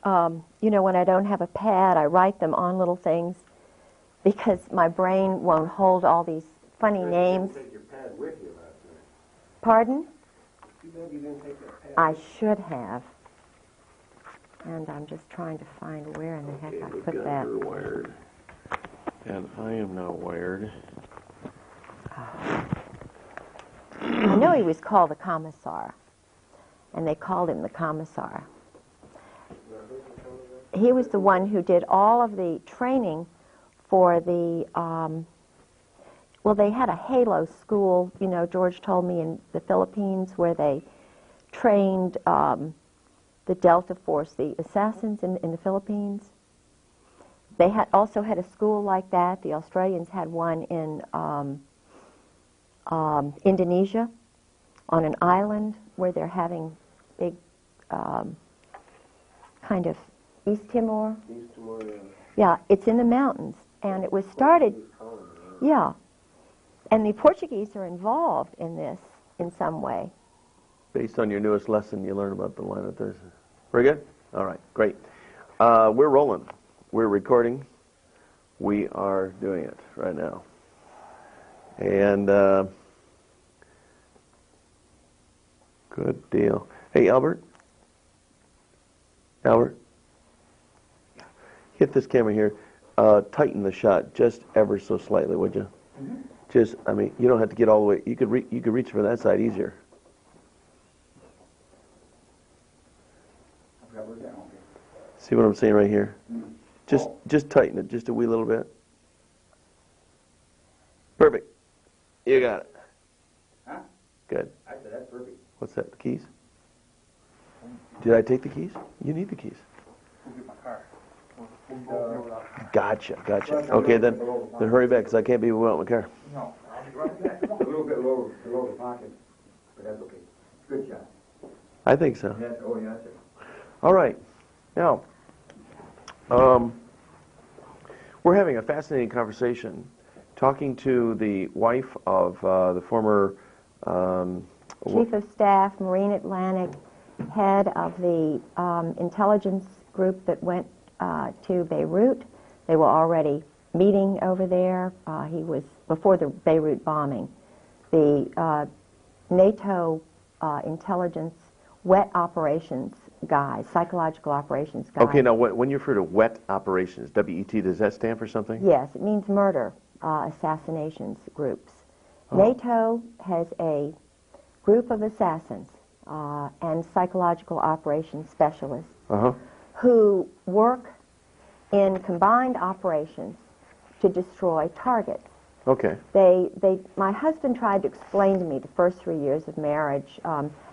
you know, when I don't have a pad, I write them on little things because my brain won't hold all these funny names. You didn't take your pad with you last night. Pardon? Too bad you didn't take that pad. I should have. And I'm just trying to find where in the heck I put that. Her wired. And I am now wired. I know he was called the Commissar, and they called him the Commissar. He was the one who did all of the training for the, well, they had a Halo school, you know, George told me, in the Philippines, where they trained the Delta Force, the assassins in the Philippines. They also had a school like that. The Australians had one in Indonesia, on an island where they're having big kind of East Timor. East Timor, yeah. Yeah, it's in the mountains, and it was started. Yeah, and the Portuguese are involved in this in some way. Based on your newest lesson, you learn about the line of Thursday. Very good? All right, great. We're rolling. We're recording. We are doing it right now. And good deal. Hey, Albert. Albert. Hit this camera here. Tighten the shot just ever so slightly, would you? Mm-hmm. Just, I mean, you don't have to get all the way. You could reach for that side easier. See what I'm saying right here? Mm-hmm. Just tighten it just a wee little bit. Perfect. You got it. Huh? Good. I said that's perfect. What's that? The keys? Did I take the keys? You need the keys. We'll get my car. Gotcha. Okay, then hurry back, because I can't be without my car. No, I'll be right back. A little bit lower below the pocket, but that's okay. Good shot. I think so. Yes, oh yes, sir. All right. Now, we're having a fascinating conversation, talking to the wife of the former Chief of Staff, Marine Atlantic, head of the intelligence group that went to Beirut. They were already meeting over there. He was, before the Beirut bombing, the NATO intelligence wet operations guys, psychological operations guys. Okay, now when you refer to wet operations, W-E-T, does that stand for something? Yes, it means murder, assassinations groups. Oh. NATO has a group of assassins and psychological operations specialists who work in combined operations to destroy targets. Okay. My husband tried to explain to me the first 3 years of marriage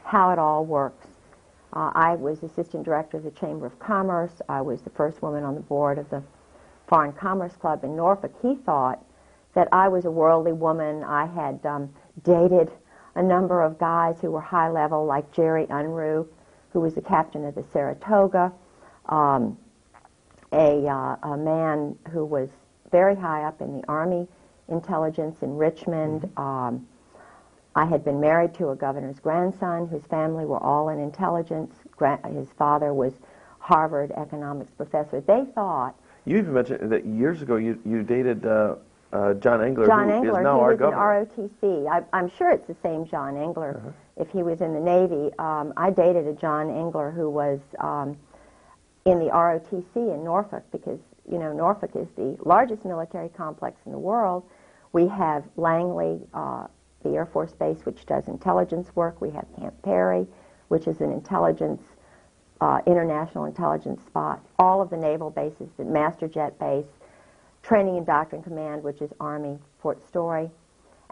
how it all works. I was assistant director of the Chamber of Commerce. I was the first woman on the board of the Foreign Commerce Club in Norfolk. He thought that I was a worldly woman. I had dated a number of guys who were high level, like Jerry Unruh, who was the captain of the Saratoga, a man who was very high up in the Army intelligence in Richmond. I had been married to a governor's grandson whose family were all in intelligence. His father was Harvard economics professor. They thought... You even mentioned that years ago you dated John Engler, John who Engler, is now our he governor. was in ROTC. I'm sure it's the same John Engler if he was in the Navy. I dated a John Engler who was in the ROTC in Norfolk because, you know, Norfolk is the largest military complex in the world. We have Langley, the Air Force Base, which does intelligence work. We have Camp Perry, which is an intelligence, international intelligence spot. All of the naval bases, the Master Jet Base, Training and Doctrine Command, which is Army, Fort Story.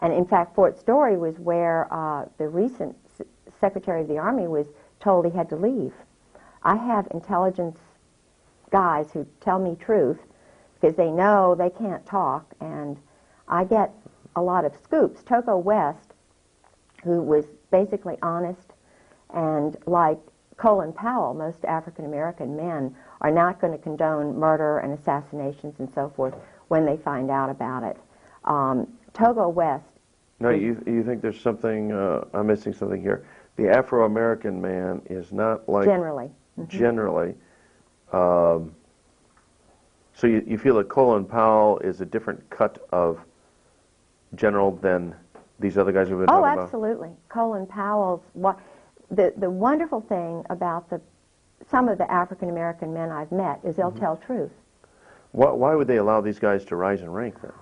And in fact, Fort Story was where the recent Secretary of the Army was told he had to leave. I have intelligence guys who tell me truth because they know they can't talk, and I get a lot of scoops. Togo West, who was basically honest, and like Colin Powell, most African-American men are not going to condone murder and assassinations and so forth when they find out about it. Togo West... No, you think there's something, I'm missing something here. The Afro-American man is not like... Generally. Generally, So you feel that Colin Powell is a different cut of general than these other guys we've been talking about? Oh, absolutely. Colin Powell's the wonderful thing about some of the African American men I've met is they'll tell truth. Why would they allow these guys to rise in rank then?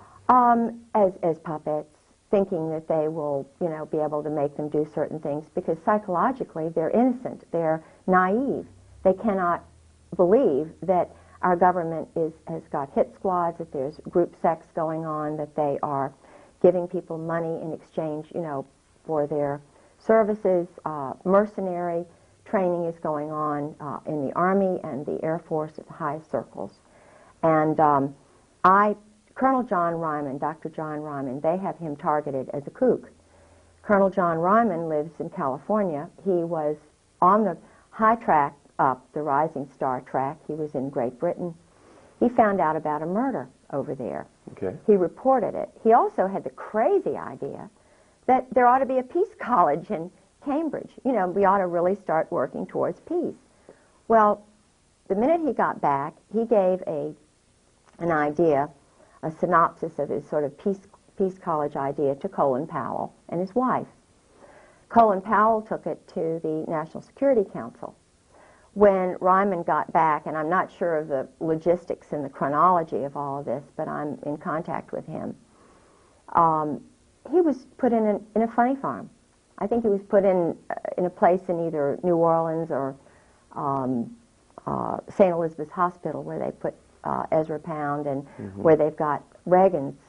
As puppets, thinking that they will, be able to make them do certain things because psychologically they're innocent, they're naive. They cannot believe that our government has got hit squads, that there's group sex going on, that they are giving people money in exchange, for their services. Mercenary training is going on in the Army and the Air Force at the highest circles. And Colonel John Ryman, Dr. John Ryman, they have him targeted as a kook. Colonel John Ryman lives in California. He was on the high track up, the Rising Star track. He was in Great Britain. He found out about a murder over there. Okay. He reported it. He also had the crazy idea that there ought to be a peace college in Cambridge. We ought to really start working towards peace. Well, the minute he got back, he gave an idea, a synopsis of his sort of peace college idea to Colin Powell and his wife. Colin Powell took it to the National Security Council. When Ryman got back, and I'm not sure of the logistics and the chronology of all of this, but I'm in contact with him, he was put in a funny farm. I think he was put in a place in either New Orleans or St. Elizabeth's Hospital where they put Ezra Pound and where they've got Reagan's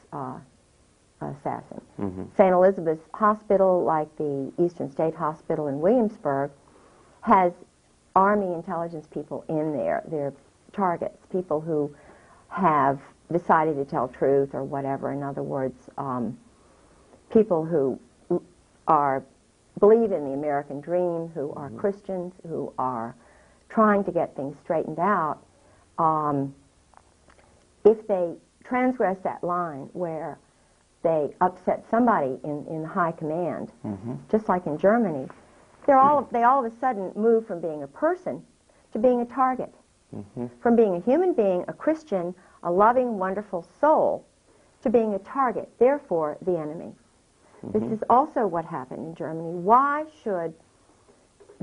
assassin. St. Elizabeth's Hospital, like the Eastern State Hospital in Williamsburg, has Army intelligence people in there. They're targets, people who have decided to tell truth or whatever. In other words, people who believe in the American dream, who are Christians, who are trying to get things straightened out. If they transgress that line where they upset somebody in high command, just like in Germany, they all of a sudden move from being a person to being a target, from being a human being, a Christian, a loving, wonderful soul, to being a target, therefore the enemy. This is also what happened in Germany. Why should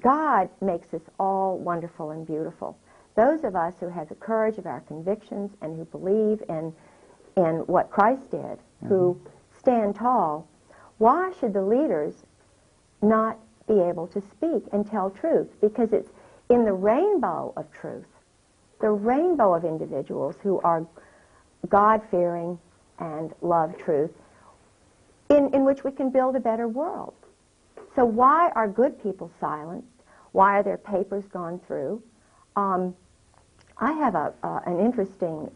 God makes us all wonderful and beautiful? Those of us who have the courage of our convictions and who believe in what Christ did, who stand tall, why should the leaders not be able to speak and tell truth? Because it's in the rainbow of truth, the rainbow of individuals who are God-fearing and love truth, in which we can build a better world. So why are good people silenced? Why are their papers gone through? I have an interesting,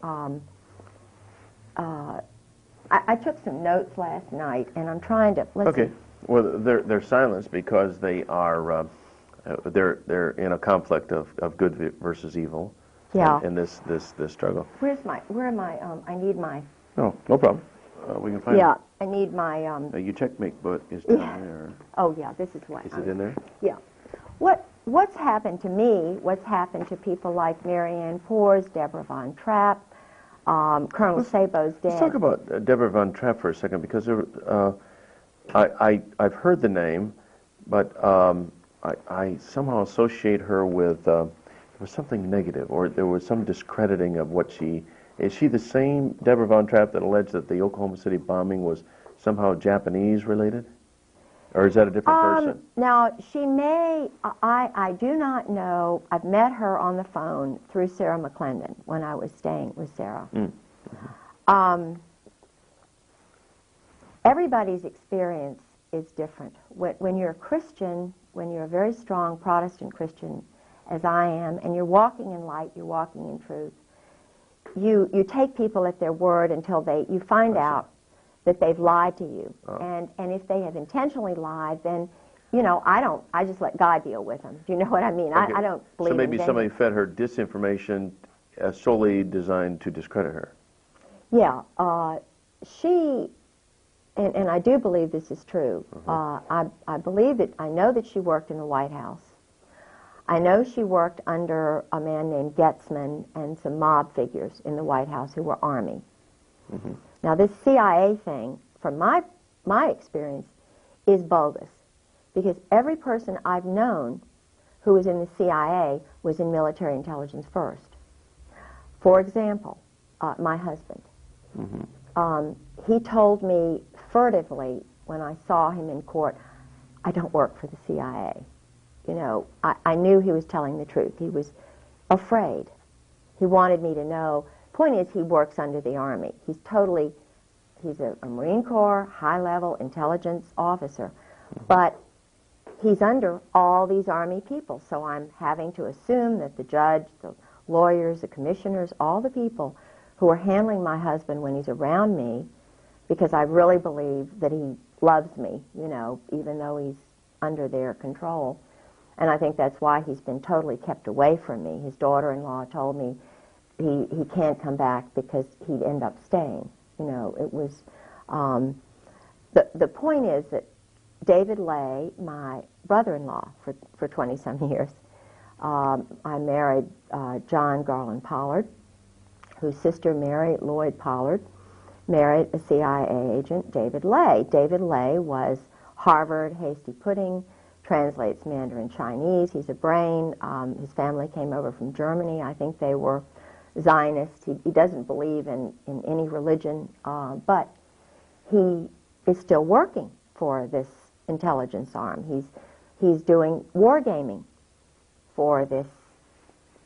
I took some notes last night, and I'm trying to, let's see. Well, they're silenced because they are, they're in a conflict of good versus evil. Yeah. In this struggle. Where am I? I need my. No problem. We can find it. Yeah, I need my. Your checkmate book is down there. Oh yeah, this is what. Is it in there? Yeah. What's happened to me? What's happened to people like Marianne Poors, Deborah Von Trapp, Colonel Sabo's dead. Let's talk about Deborah Von Trapp for a second, because I've heard the name, but I somehow associate her with there was something negative, or there was some discrediting of what she. Is she the same Deborah Von Trapp that alleged that the Oklahoma City bombing was somehow Japanese related? Or is that a different person? Now, she may, I do not know. I've met her on the phone through Sarah McClendon when I was staying with Sarah. Everybody's experience is different. When you're a Christian, when you're a very strong Protestant Christian, as I am, and you're walking in light, you're walking in truth, you take people at their word until you find out that they've lied to you. And if they have intentionally lied, then, I just let God deal with them. Do you know what I mean? Okay. I don't believe So maybe in somebody fed her disinformation solely designed to discredit her. Yeah. She, and I do believe this is true, I believe that, I know that she worked in the White House. I know she worked under a man named Getzman and some mob figures in the White House who were Army. Mm-hmm. Now, this CIA thing, from my experience, is bogus, because every person I've known who was in the CIA was in military intelligence first. For example, my husband. Mm-hmm. He told me furtively when I saw him in court, I don't work for the CIA. You know, I knew he was telling the truth. He was afraid. He wanted me to know. Point is, he works under the Army. He's a Marine Corps high-level intelligence officer, but he's under all these Army people, so I'm having to assume that the judge, the lawyers, the commissioners, all the people who are handling my husband when he's around me, because I really believe that he loves me, you know, even though he's under their control. And I think that's why he's been totally kept away from me. His daughter-in-law told me he can't come back because he'd end up staying. You know, it was, the point is that David Lay, my brother-in-law for 20-some years, I married John Garland Pollard, whose sister Mary Lloyd Pollard married a CIA agent, David Lay. David Lay was Harvard hasty pudding, translates Mandarin Chinese. He's a brain. His family came over from Germany. I think they were Zionists. He doesn't believe in any religion, but he is still working for this intelligence arm. He's doing wargaming for this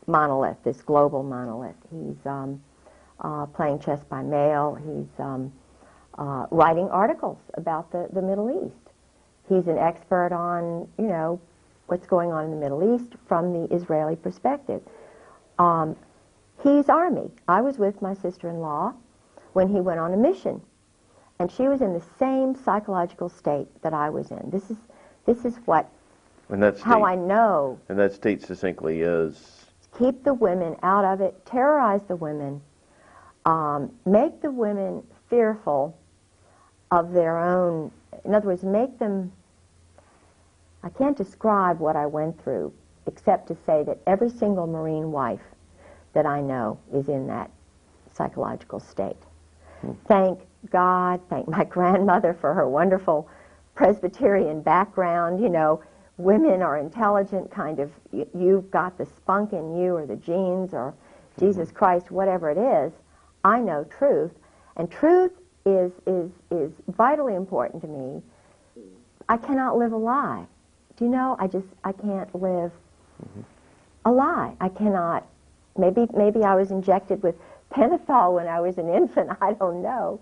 monolith, this global monolith. He's playing chess by mail. He's writing articles about the Middle East. He's an expert on, you know, what's going on in the Middle East from the Israeli perspective. He's Army. I was with my sister-in-law when he went on a mission, and she was in the same psychological state that I was in. This is what, And that state, how I know. And that state succinctly is? Keep the women out of it, terrorize the women, make the women fearful of their own, in other words, make them, I can't describe what I went through except to say that every single Marine wife that I know is in that psychological state. Thank God, thank my grandmother for her wonderful Presbyterian background. You know, women are intelligent, kind of, you've got the spunk in you or the genes or Jesus Christ, whatever it is. I know truth, and truth is vitally important to me. I cannot live a lie. Do you know, I can't live a lie. I cannot. Maybe I was injected with pentothal when I was an infant. I don't know.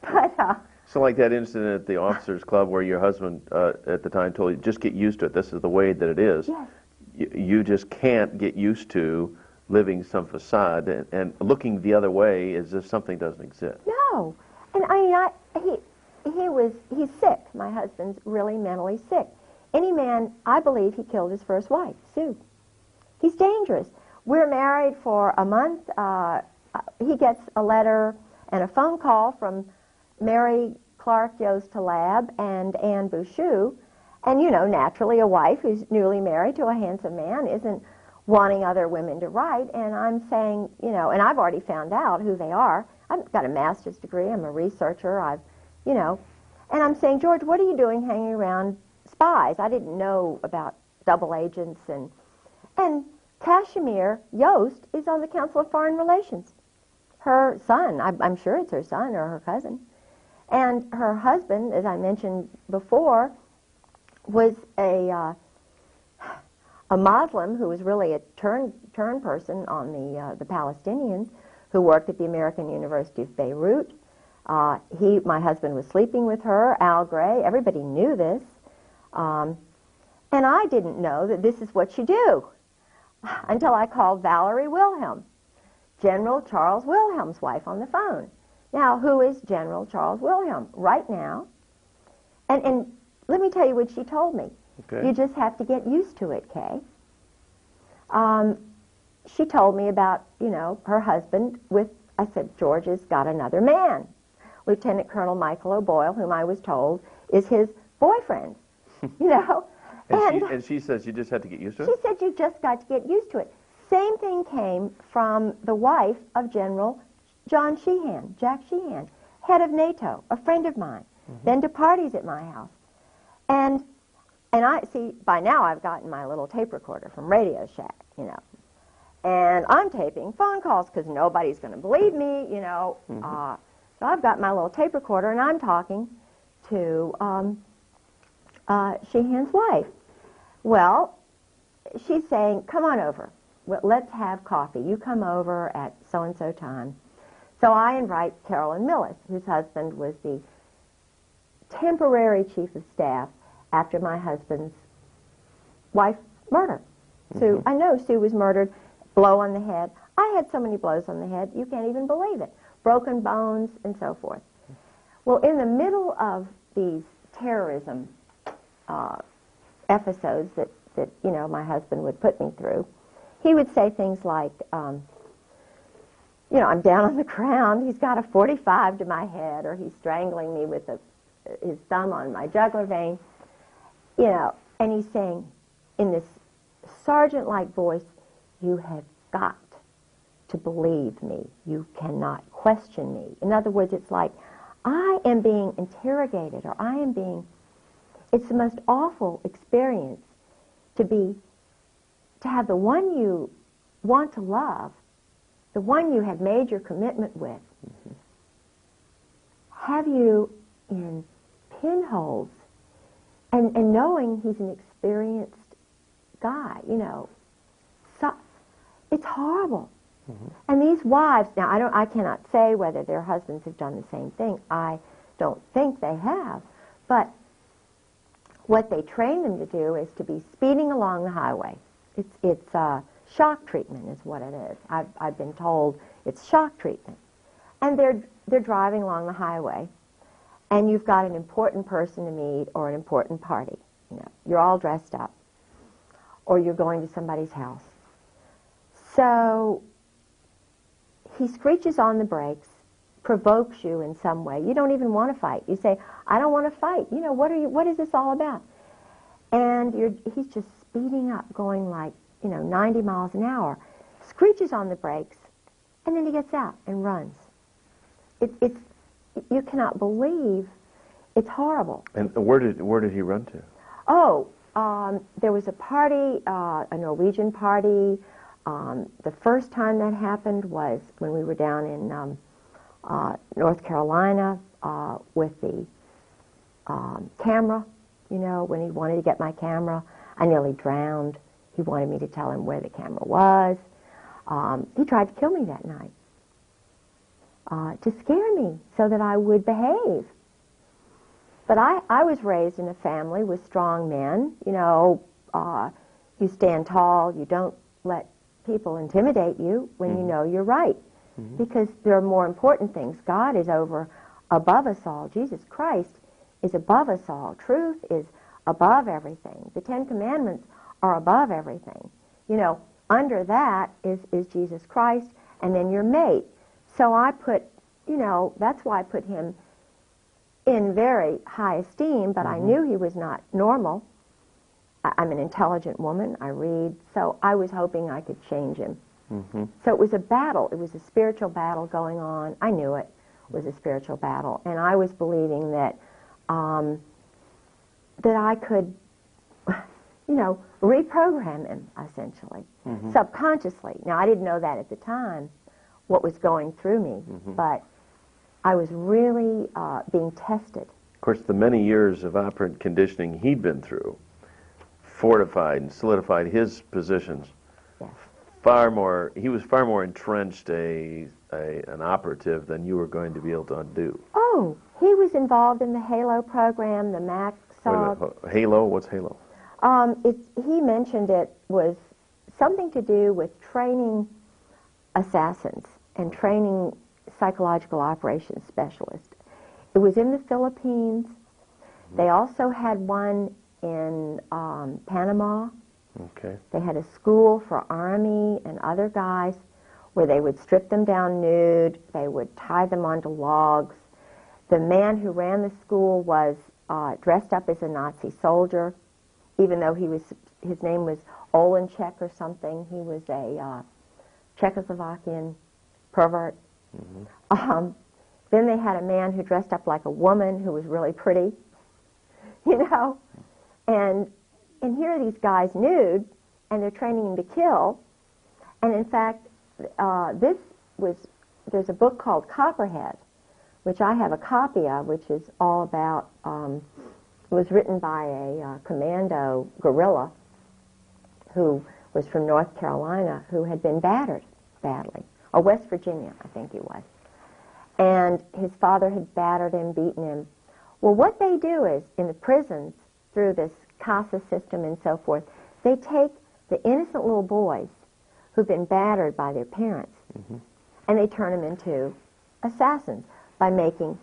But So like that incident at the officers' club where your husband at the time told you, just get used to it. This is the way that it is. yes. You just can't get used to living some facade and looking the other way as if something doesn't exist. No. And I mean, he's sick. My husband's really mentally sick. Any man, I believe he killed his first wife, Sue. He's dangerous. We're married for a month. He gets a letter and a phone call from Mary Clark Yost Talab and Anne Bouchou. And, you know, naturally a wife who's newly married to a handsome man isn't wanting other women to write. And I'm saying, you know, and I've already found out who they are. I've got a master's degree. I'm a researcher. You know, and I'm saying, George, what are you doing hanging around spies? I didn't know about double agents. And Kashmir Yost is on the Council of Foreign Relations. Her son, I'm sure it's her son or her cousin. And her husband, as I mentioned before, was a Muslim who was really a turn person on the Palestinians, who worked at the American University of Beirut. My husband was sleeping with her, Al Gray. Everybody knew this. And I didn't know that this is what you do until I called Valerie Wilhelm, General Charles Wilhelm's wife, on the phone. Now, who is General Charles Wilhelm? Right now. And let me tell you what she told me. Okay. You just have to get used to it, Kay. She told me about, you know, her husband I said, George has got another man. Lieutenant Colonel Michael O'Boyle, whom I was told is his boyfriend, you know. And she says you just had to get used to She it? said you just got to get used to it. Same thing came from the wife of General John Sheehan, Jack Sheehan, head of NATO, a friend of mine, been to parties at my house. And I see, by now I've gotten my little tape recorder from Radio Shack, you know. And I'm taping phone calls because nobody's going to believe me, you know. So I've got my little tape recorder and I'm talking to Sheehan's wife. Well, she's saying, come on over. Well, let's have coffee. You come over at so-and-so time. So I invite Carolyn Millis, whose husband was the temporary chief of staff after my husband's wife's murder. Sue, I know Sue was murdered, blow on the head. I had so many blows on the head, you can't even believe it. Broken bones and so forth. Well, in the middle of these terrorism episodes that you know, my husband would put me through, he would say things like, you know, I'm down on the ground, he's got a 45 to my head, or he's strangling me with his thumb on my jugular vein, you know, and he's saying in this sergeant-like voice, you have got to believe me. You cannot question me. In other words, it's like, I am being interrogated, or I am being, it's the most awful experience to have the one you want to love, the one you have made your commitment with, have you in pinholes, and knowing he's an experienced guy, you know. So, it's horrible. And these wives, now I cannot say whether their husbands have done the same thing. I don't think they have. But what they train them to do is to be speeding along the highway. It's shock treatment is what it is. I've been told it's shock treatment. And they're driving along the highway, and you've got an important person to meet or an important party. You know, you're all dressed up, or you're going to somebody's house. So he screeches on the brakes, provokes you in some way. You don't even want to fight. You say, I don't want to fight. You know, what is this all about? And he's just speeding up, going like, you know, 90 miles an hour, screeches on the brakes, and then he gets out and runs. You cannot believe, it's horrible. And where did he run to? Oh, there was a party, a Norwegian party. The first time that happened was when we were down in North Carolina with the camera, you know, when he wanted to get my camera. I nearly drowned. He wanted me to tell him where the camera was. He tried to kill me that night to scare me so that I would behave. But I was raised in a family with strong men. You know, you stand tall. You don't let people intimidate you when you know you're right. Because there are more important things. God is above us all. Jesus Christ is above us all. Truth is above everything. The Ten Commandments are above everything. You know, under that is Jesus Christ, and then your mate. So I put, you know, that's why I put him in very high esteem, but I knew he was not normal. I'm an intelligent woman. I read. So I was hoping I could change him. So it was a battle. It was a spiritual battle going on. I knew it was a spiritual battle. And I was believing that that I could, you know, reprogram him, essentially, subconsciously. Now, I didn't know that at the time, what was going through me, but I was really being tested. Of course, the many years of operant conditioning he'd been through fortified and solidified his positions. Yes. He was far more entrenched an operative than you were going to be able to undo. Oh, he was involved in the HALO program, the MAC SOG. Wait a minute, HALO? What's HALO? He mentioned it was something to do with training assassins and training psychological operations specialists. It was in the Philippines. They also had one in Panama. Okay. They had a school for Army and other guys where they would strip them down nude. They would tie them onto logs. The man who ran the school was dressed up as a Nazi soldier. even though his name was Olenchek or something, he was a Czechoslovakian pervert. Then they had a man who dressed up like a woman who was really pretty, you know, and here are these guys nude, and they're training them to kill. And in fact, there's a book called Copperhead, which I have a copy of, which is all about, it was written by a commando guerrilla who was from North Carolina, who had been battered badly, or West Virginia, I think he was. And his father had battered him, beaten him. Well, what they do is, in the prisons, through this CASA system and so forth, they take the innocent little boys who've been battered by their parents, and they turn them into assassins by making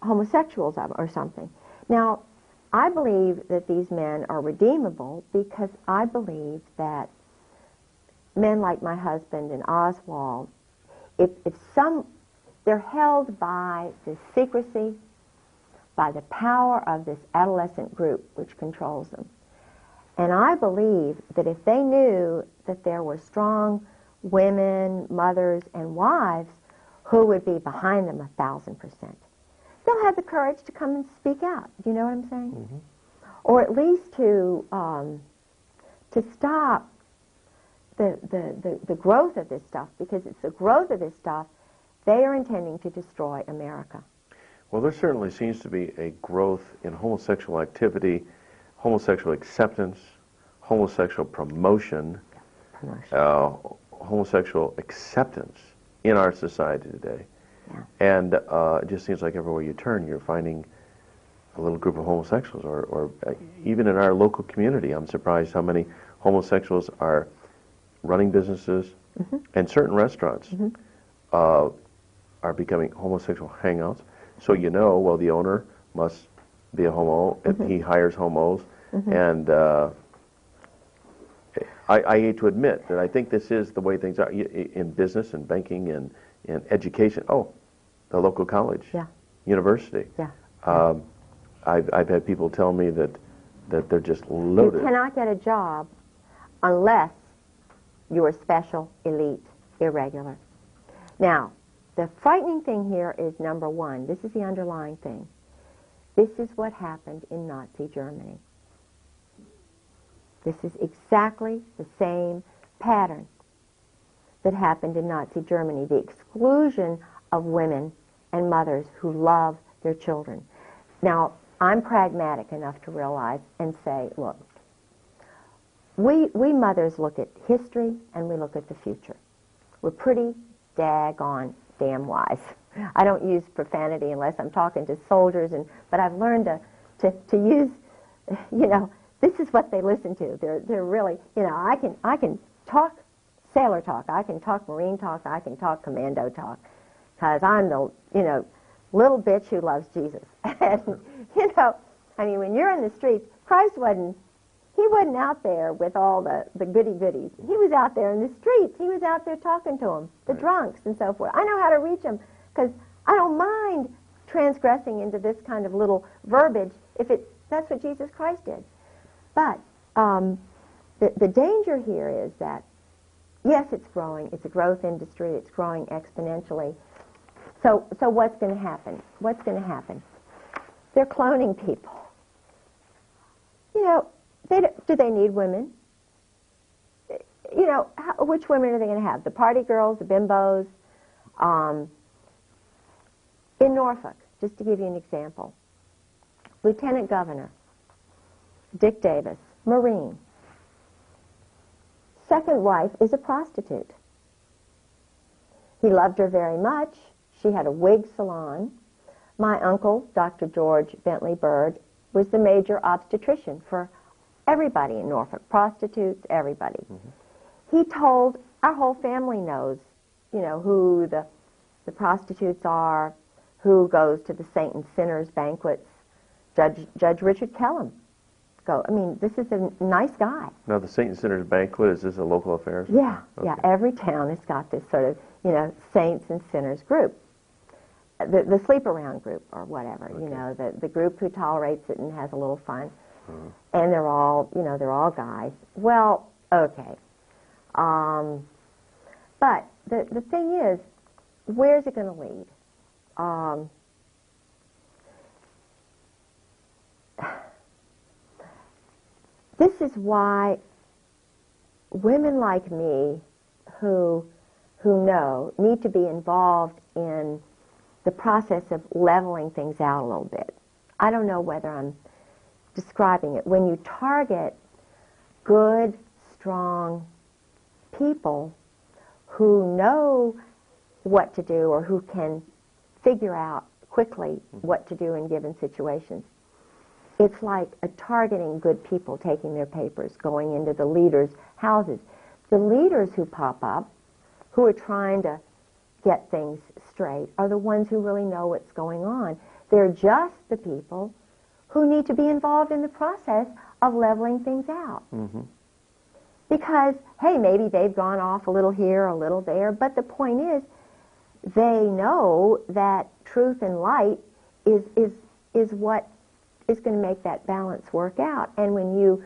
homosexuals of them or something. Now, I believe that these men are redeemable because I believe that men like my husband and Oswald, they're held by the secrecy, by the power of this adolescent group which controls them. And I believe that if they knew that there were strong women, mothers, and wives who would be behind them 1,000%, they'll have the courage to come and speak out. Do you know what I'm saying? Or at least to stop the growth of this stuff, because it's the growth of this stuff they are intending to destroy America. Well, there certainly seems to be a growth in homosexual activity, homosexual acceptance, homosexual promotion, homosexual acceptance in our society today. Yeah. And it just seems like everywhere you turn, you're finding a little group of homosexuals, or even in our local community, I'm surprised how many homosexuals are running businesses, and certain restaurants are becoming homosexual hangouts. So you know, well, the owner must be a homo, and he hires homos, and I hate to admit that I think this is the way things are in business and banking and in education. Oh, the local college, university. Yeah. I've had people tell me that they're just loaded. You cannot get a job unless you are special, elite, irregular. Now, the frightening thing here is, number one, this is the underlying thing. This is what happened in Nazi Germany. This is exactly the same pattern that happened in Nazi Germany, the exclusion of women and mothers who love their children. Now, I'm pragmatic enough to realize and say, look, we mothers look at history and we look at the future. We're pretty daggone damn wise. I don't use profanity unless I'm talking to soldiers, but I've learned to use, you know, this is what they listen to. They're really, you know, I can talk sailor talk, I can talk Marine talk, I can talk commando talk, because I'm the, you know, little bitch who loves Jesus. And, you know, I mean, when you're in the streets, Christ wasn't out there with all the goody-goodies. He was out there in the streets. He was out there talking to them, the drunks and so forth. I know how to reach them because I don't mind transgressing into this kind of little verbiage if that's what Jesus Christ did. But the danger here is that, yes, it's growing. It's a growth industry. It's growing exponentially. So what's going to happen? What's going to happen? They're cloning people. You know, do they need women? You know, which women are they going to have? The party girls, the bimbos? In Norfolk, just to give you an example, Lieutenant Governor Dick Davis, Marine. Second wife is a prostitute. He loved her very much. She had a wig salon. My uncle, Dr. George Bentley Bird, was the major obstetrician for everybody in Norfolk, prostitutes, everybody. He told, our whole family knows, you know, who the prostitutes are, who goes to the Saint and Sinners banquets. Judge Richard Kellum. I mean, this is a nice guy. Now, the Saint and Sinners banquet, is this a local affair? Yeah, okay. Yeah. Every town has got this sort of, you know, Saints and Sinners group. The sleep around group or whatever, okay. You know, the group who tolerates it and has a little fun. and they're all, they're all guys. Well, okay. But the thing is, where's it going to lead? This is why women like me who know need to be involved in the process of leveling things out a little bit. I don't know whether I'm describing it. When you target good, strong people who know what to do or who can figure out quickly what to do in given situations, it's like targeting good people, taking their papers, going into the leaders' houses. The leaders who pop up, who are trying to get things straight, are the ones who really know what's going on. They're just the people who need to be involved in the process of leveling things out. Mm-hmm. Because, hey, maybe they've gone off a little here, a little there, but the point is, they know that truth and light is what is going to make that balance work out. And when you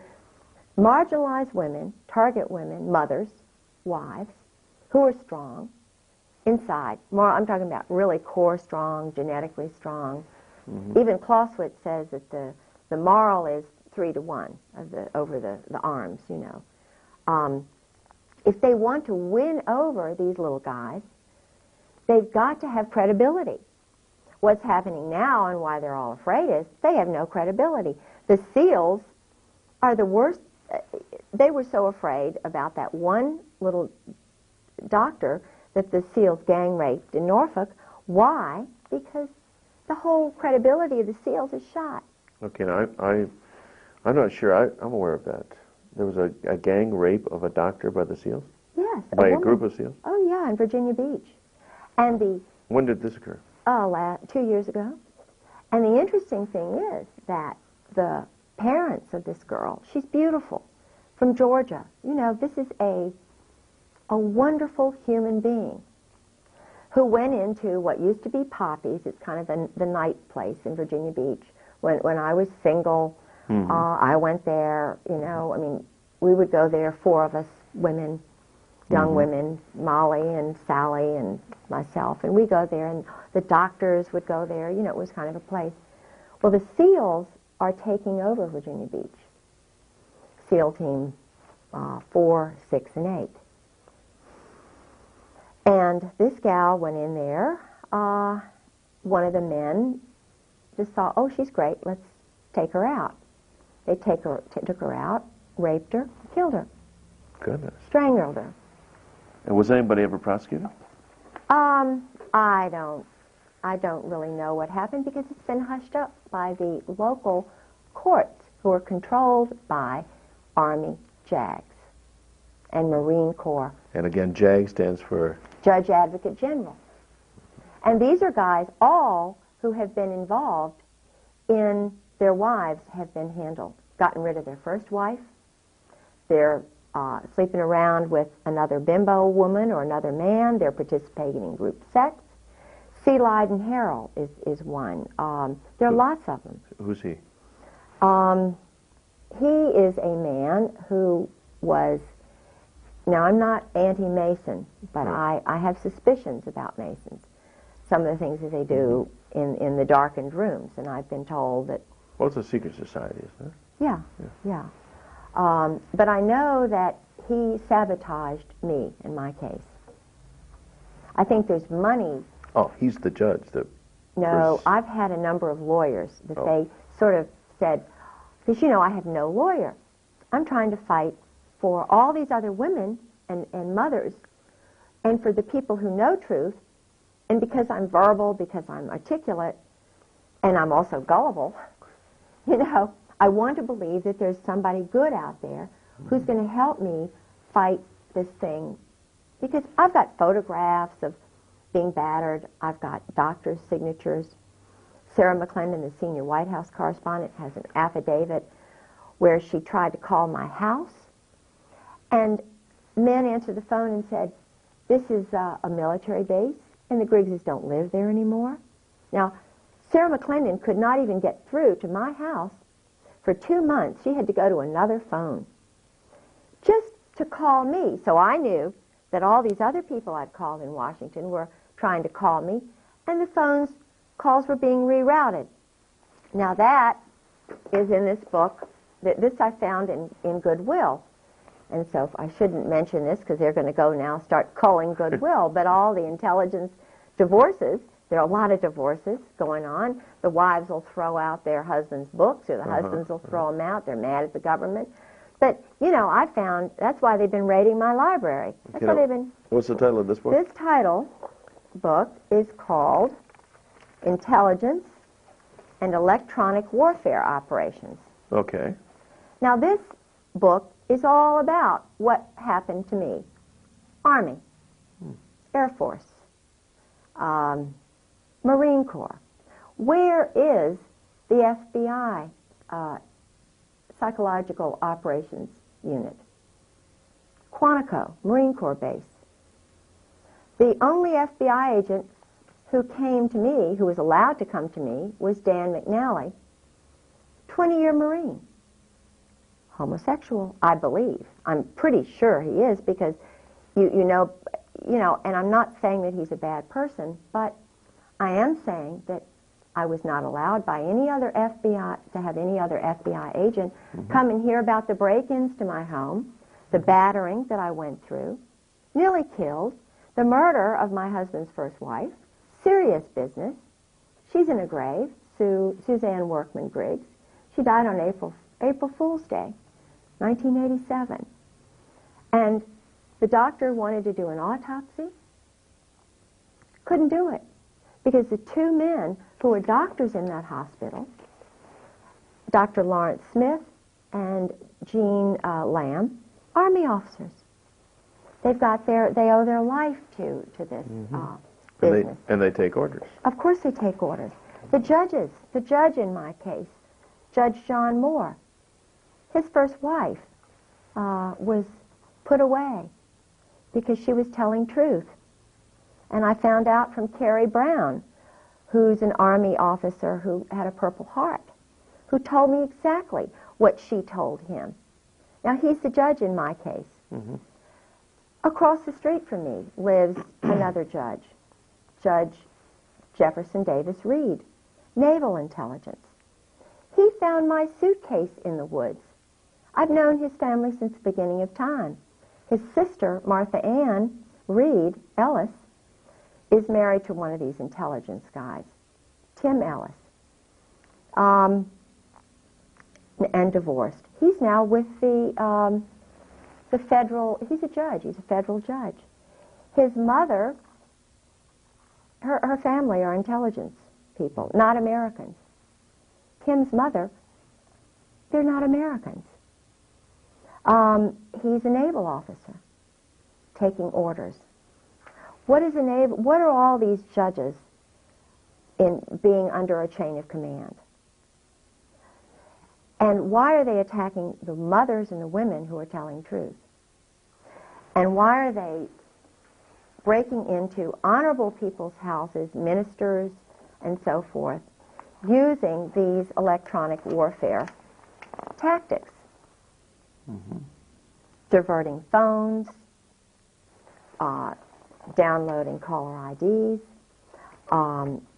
marginalize women, target women, mothers, wives, who are strong inside, I'm talking about really core strong, genetically strong. Mm-hmm. Even Clausewitz says that the moral is 3-to-1 over the arms, If they want to win over these little guys, they've got to have credibility. What's happening now and why they're all afraid is they have no credibility. The SEALs are the worst. They were so afraid about that one little doctor that the SEALs gang raped in Norfolk. Why? Because the whole credibility of the SEALs is shot. Okay, now I'm not sure. I'm aware of that. There was a gang rape of a doctor by the SEALs? Yes. By a group of SEALs? Oh, yeah, in Virginia Beach. And when did this occur? 2 years ago. And the interesting thing is that the parents of this girl, she's beautiful, from Georgia. This is a wonderful human being who went into what used to be Poppy's. It's kind of the night place in Virginia Beach. When I was single, mm-hmm. I went there, we would go there, 4 of us women, young mm-hmm. women, Molly and Sally and myself, and we go there, and the doctors would go there. It was kind of a place. Well, the SEALs are taking over Virginia Beach. SEAL Team 4, 6, and 8. And this gal went in there. One of the men just thought, oh, she's great, let's take her out. They took her out, raped her, killed her. Goodness. Strangled her. And was anybody ever prosecuted? I don't really know what happened because it's been hushed up by the local courts who are controlled by Army JAGs and Marine Corps. And again, JAG stands for? Judge Advocate General. And these are guys all who have been involved in their wives have been handled, gotten rid of their first wife. They're sleeping around with another bimbo woman or another man. They're participating in group sex. C. Lyden Harrell is one. There are lots of them. Who's he? He is a man who was, now I'm not anti-Mason, but right. I have suspicions about Masons. Some of the things that they do in the darkened rooms, and I've been told that... Well, it's a secret society, isn't it? Yeah. But I know that he sabotaged me in my case. I think there's money... Oh, he's the judge. No, I've had a number of lawyers that they sort of said, because, I have no lawyer. I'm trying to fight for all these other women and mothers, and for the people who know truth, and because I'm verbal, because I'm articulate, and I'm also gullible, I want to believe that there's somebody good out there who's going to help me fight this thing. Because I've got photographs of being battered. I've got doctors' signatures. Sarah McClendon, the senior White House correspondent, has an affidavit where she tried to call my house. And men answered the phone and said, this is a military base, and the Griggses don't live there anymore. Now, Sarah McClendon could not even get through to my house For 2 months, she had to go to another phone just to call me. So I knew that all these other people I'd called in Washington were trying to call me, and the calls were being rerouted. Now that is in this book. This I found in Goodwill. And so I shouldn't mention this because they're going to go now start calling Goodwill, but all the intelligence divorces, there are a lot of divorces going on. The wives will throw out their husbands' books, or the husbands will throw them out. They're mad at the government. But, you know, I found that's why they've been raiding my library. That's why they've been... What's the title of this book? This book is called Intelligence and Electronic Warfare Operations. Okay. Now, this book is all about what happened to me. Army, Air Force, Marine Corps. Where is the FBI Psychological Operations Unit? Quantico, Marine Corps base. The only FBI agent who came to me, who was allowed to come to me, was Dan McNally, 20-year Marine. Homosexual, I believe. I'm pretty sure he is, because you know, and I'm not saying that he's a bad person, but I am saying that I was not allowed by any other FBI to have any other FBI agent come and hear about the break-ins to my home, the battering that I went through, nearly killed, the murder of my husband's first wife, serious business. She's in a grave, Suzanne Workman Griggs. She died on April Fool's Day, 1987. And the doctor wanted to do an autopsy. Couldn't do it, because the 2 men who were doctors in that hospital, Dr. Lawrence Smith and Jean Lamb, Army officers. They owe their life to this business. And they take orders. Of course they take orders. The judge in my case, Judge John Moore, his first wife was put away because she was telling truth. And I found out from Carrie Brown, who's an Army officer who had a Purple Heart, who told me exactly what she told him. Now, he's the judge in my case. Across the street from me lives another judge, Judge Jefferson Davis Reed, Naval Intelligence. He found my suitcase in the woods. I've known his family since the beginning of time. His sister, Martha Ann Reed Ellis, is married to one of these intelligence guys, Tim Ellis, and divorced. He's now with the federal, he's a federal judge. His mother, her family are intelligence people, not Americans. Tim's mother, they're not Americans. He's a naval officer taking orders. What are all these judges in being under a chain of command? And why are they attacking the mothers and the women who are telling truth? And why are they breaking into honorable people's houses, ministers, and so forth, using these electronic warfare tactics? Diverting phones, downloading caller IDs,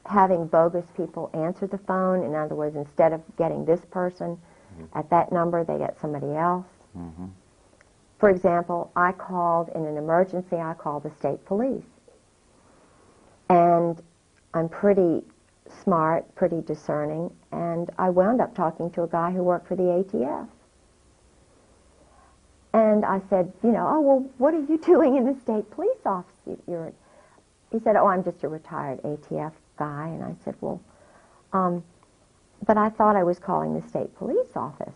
having bogus people answer the phone. In other words, instead of getting this person at that number, they get somebody else. For example, I called in an emergency, I called the state police. And I'm pretty smart, pretty discerning, and I wound up talking to a guy who worked for the ATF. And I said, oh, well, what are you doing in the state police office? He said, oh, I'm just a retired ATF guy. And I said, well, but I thought I was calling the state police office.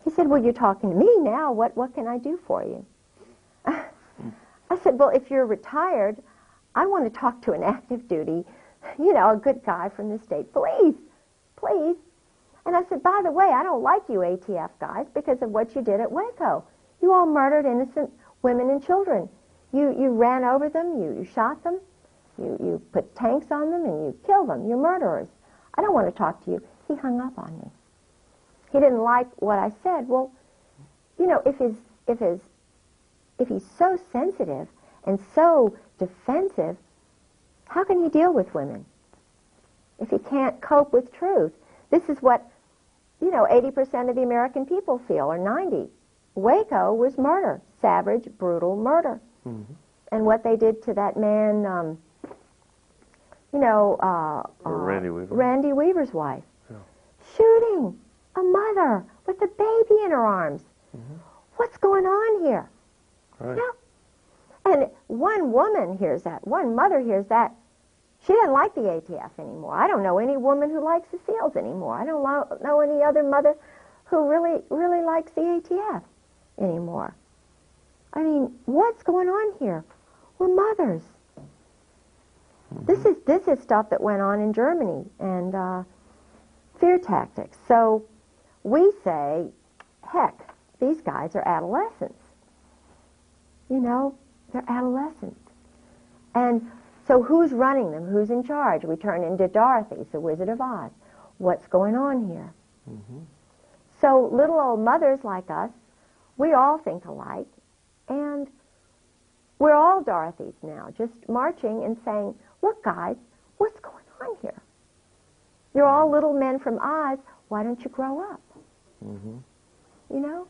He said, well, you're talking to me now. What can I do for you? I said, well, if you're retired, I want to talk to an active duty, a good guy from the state police, please. And I said, by the way, I don't like you ATF guys because of what you did at Waco. You all murdered innocent women and children. You ran over them, you shot them, you put tanks on them, and you killed them. You're murderers. I don't want to talk to you. He hung up on me. he didn't like what I said. Well, you know, if he's so sensitive and so defensive, how can he deal with women if he can't cope with truth? This is what, you know, 80% of the American people feel, or 90. Waco was murder, savage, brutal murder. Mm-hmm. And what they did to that man, Randy Weaver's wife. Yeah. Shooting a mother with a baby in her arms. Mm-hmm. What's going on here? Right. Yeah. And one woman hears that. One mother hears that. She doesn't like the ATF anymore. I don't know any woman who likes the SEALs anymore. I don't know any other mother who really likes the ATF anymore. I mean, what's going on here? We're mothers. Mm-hmm. This is stuff that went on in Germany, and fear tactics. So we say, heck, these guys are adolescents. You know, they're adolescents. And so who's running them? Who's in charge? We turn into Dorothy, the Wizard of Oz. What's going on here? Mm-hmm. So little old mothers like us, we all think alike, and we're all Dorothys now, just marching and saying, look, guys, what's going on here? You're all little men from Oz. Why don't you grow up? Mm-hmm. You know?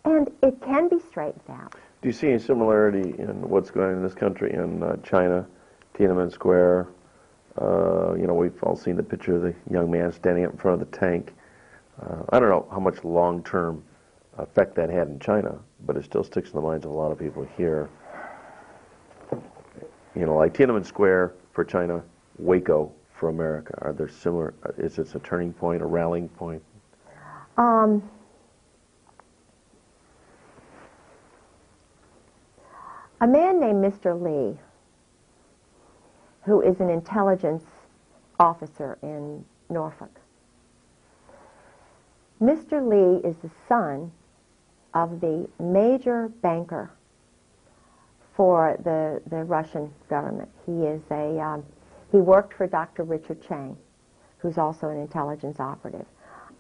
And it can be straightened out. Do you see any similarity in what's going on in this country, in China, Tiananmen Square? We've all seen the picture of the young man standing up in front of the tank. I don't know how much long-term effect that had in China, but it still sticks in the minds of a lot of people here. You know, like Tiananmen Square for China, Waco for America. Are there similar? Is this a turning point, a rallying point? A man named Mr. Lee, who is an intelligence officer in Norfolk. Mr. Lee is the son of the major banker for the Russian government. He worked for Dr. Richard Chang, who's also an intelligence operative.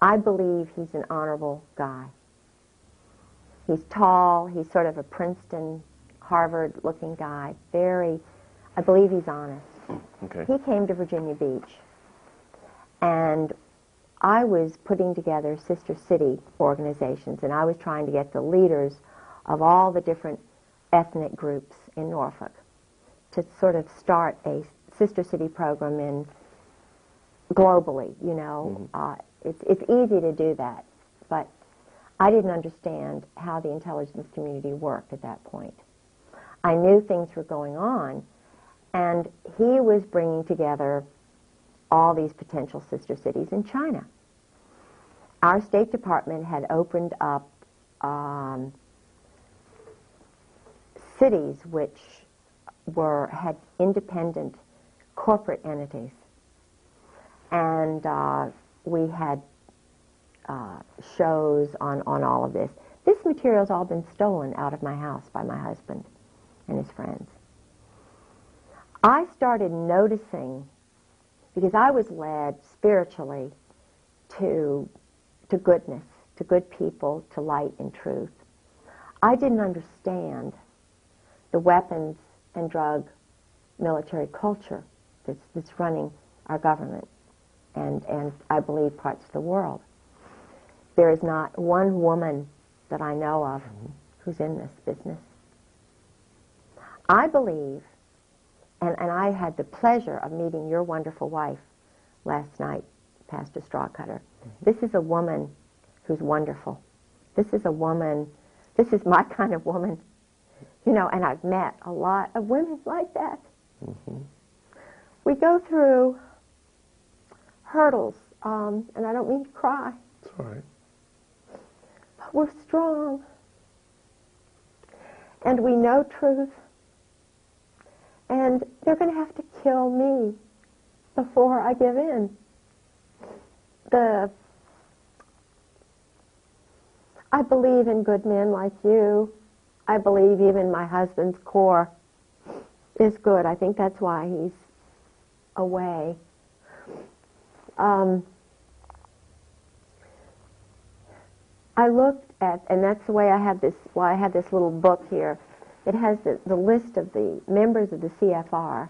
I believe he's an honorable guy. He's tall, he's sort of a Princeton, Harvard-looking guy, I believe he's honest. Okay. He came to Virginia Beach, and I was putting together sister city organizations, and I was trying to get the leaders of all the different ethnic groups in Norfolk to sort of start a sister city program globally, you know. Mm-hmm. It's easy to do that, but I didn't understand how the intelligence community worked at that point. I knew things were going on, and he was bringing together all these potential sister cities in China. Our State Department had opened up cities which had independent corporate entities, and we had shows on all of this. This material's all been stolen out of my house by my husband and his friends. I started noticing, because I was led spiritually to goodness, to good people, to light and truth. I didn't understand the weapons and drug military culture that's running our government and I believe parts of the world. There is not one woman that I know of who's in this business. I believe, and I had the pleasure of meeting your wonderful wife last night, Pastor Strawcutter. This is a woman who's wonderful. This is my kind of woman, you know, and I've met a lot of women like that. Mm-hmm. We go through hurdles, and I don't mean to cry. It's all right. But we're strong, and we know truth, and they're going to have to kill me before I give in. I believe in good men like you. I believe even my husband's core is good. I think that's why he's away. I looked at, and that's the way I have this, why I have this little book here. It has the list of the members of the CFR,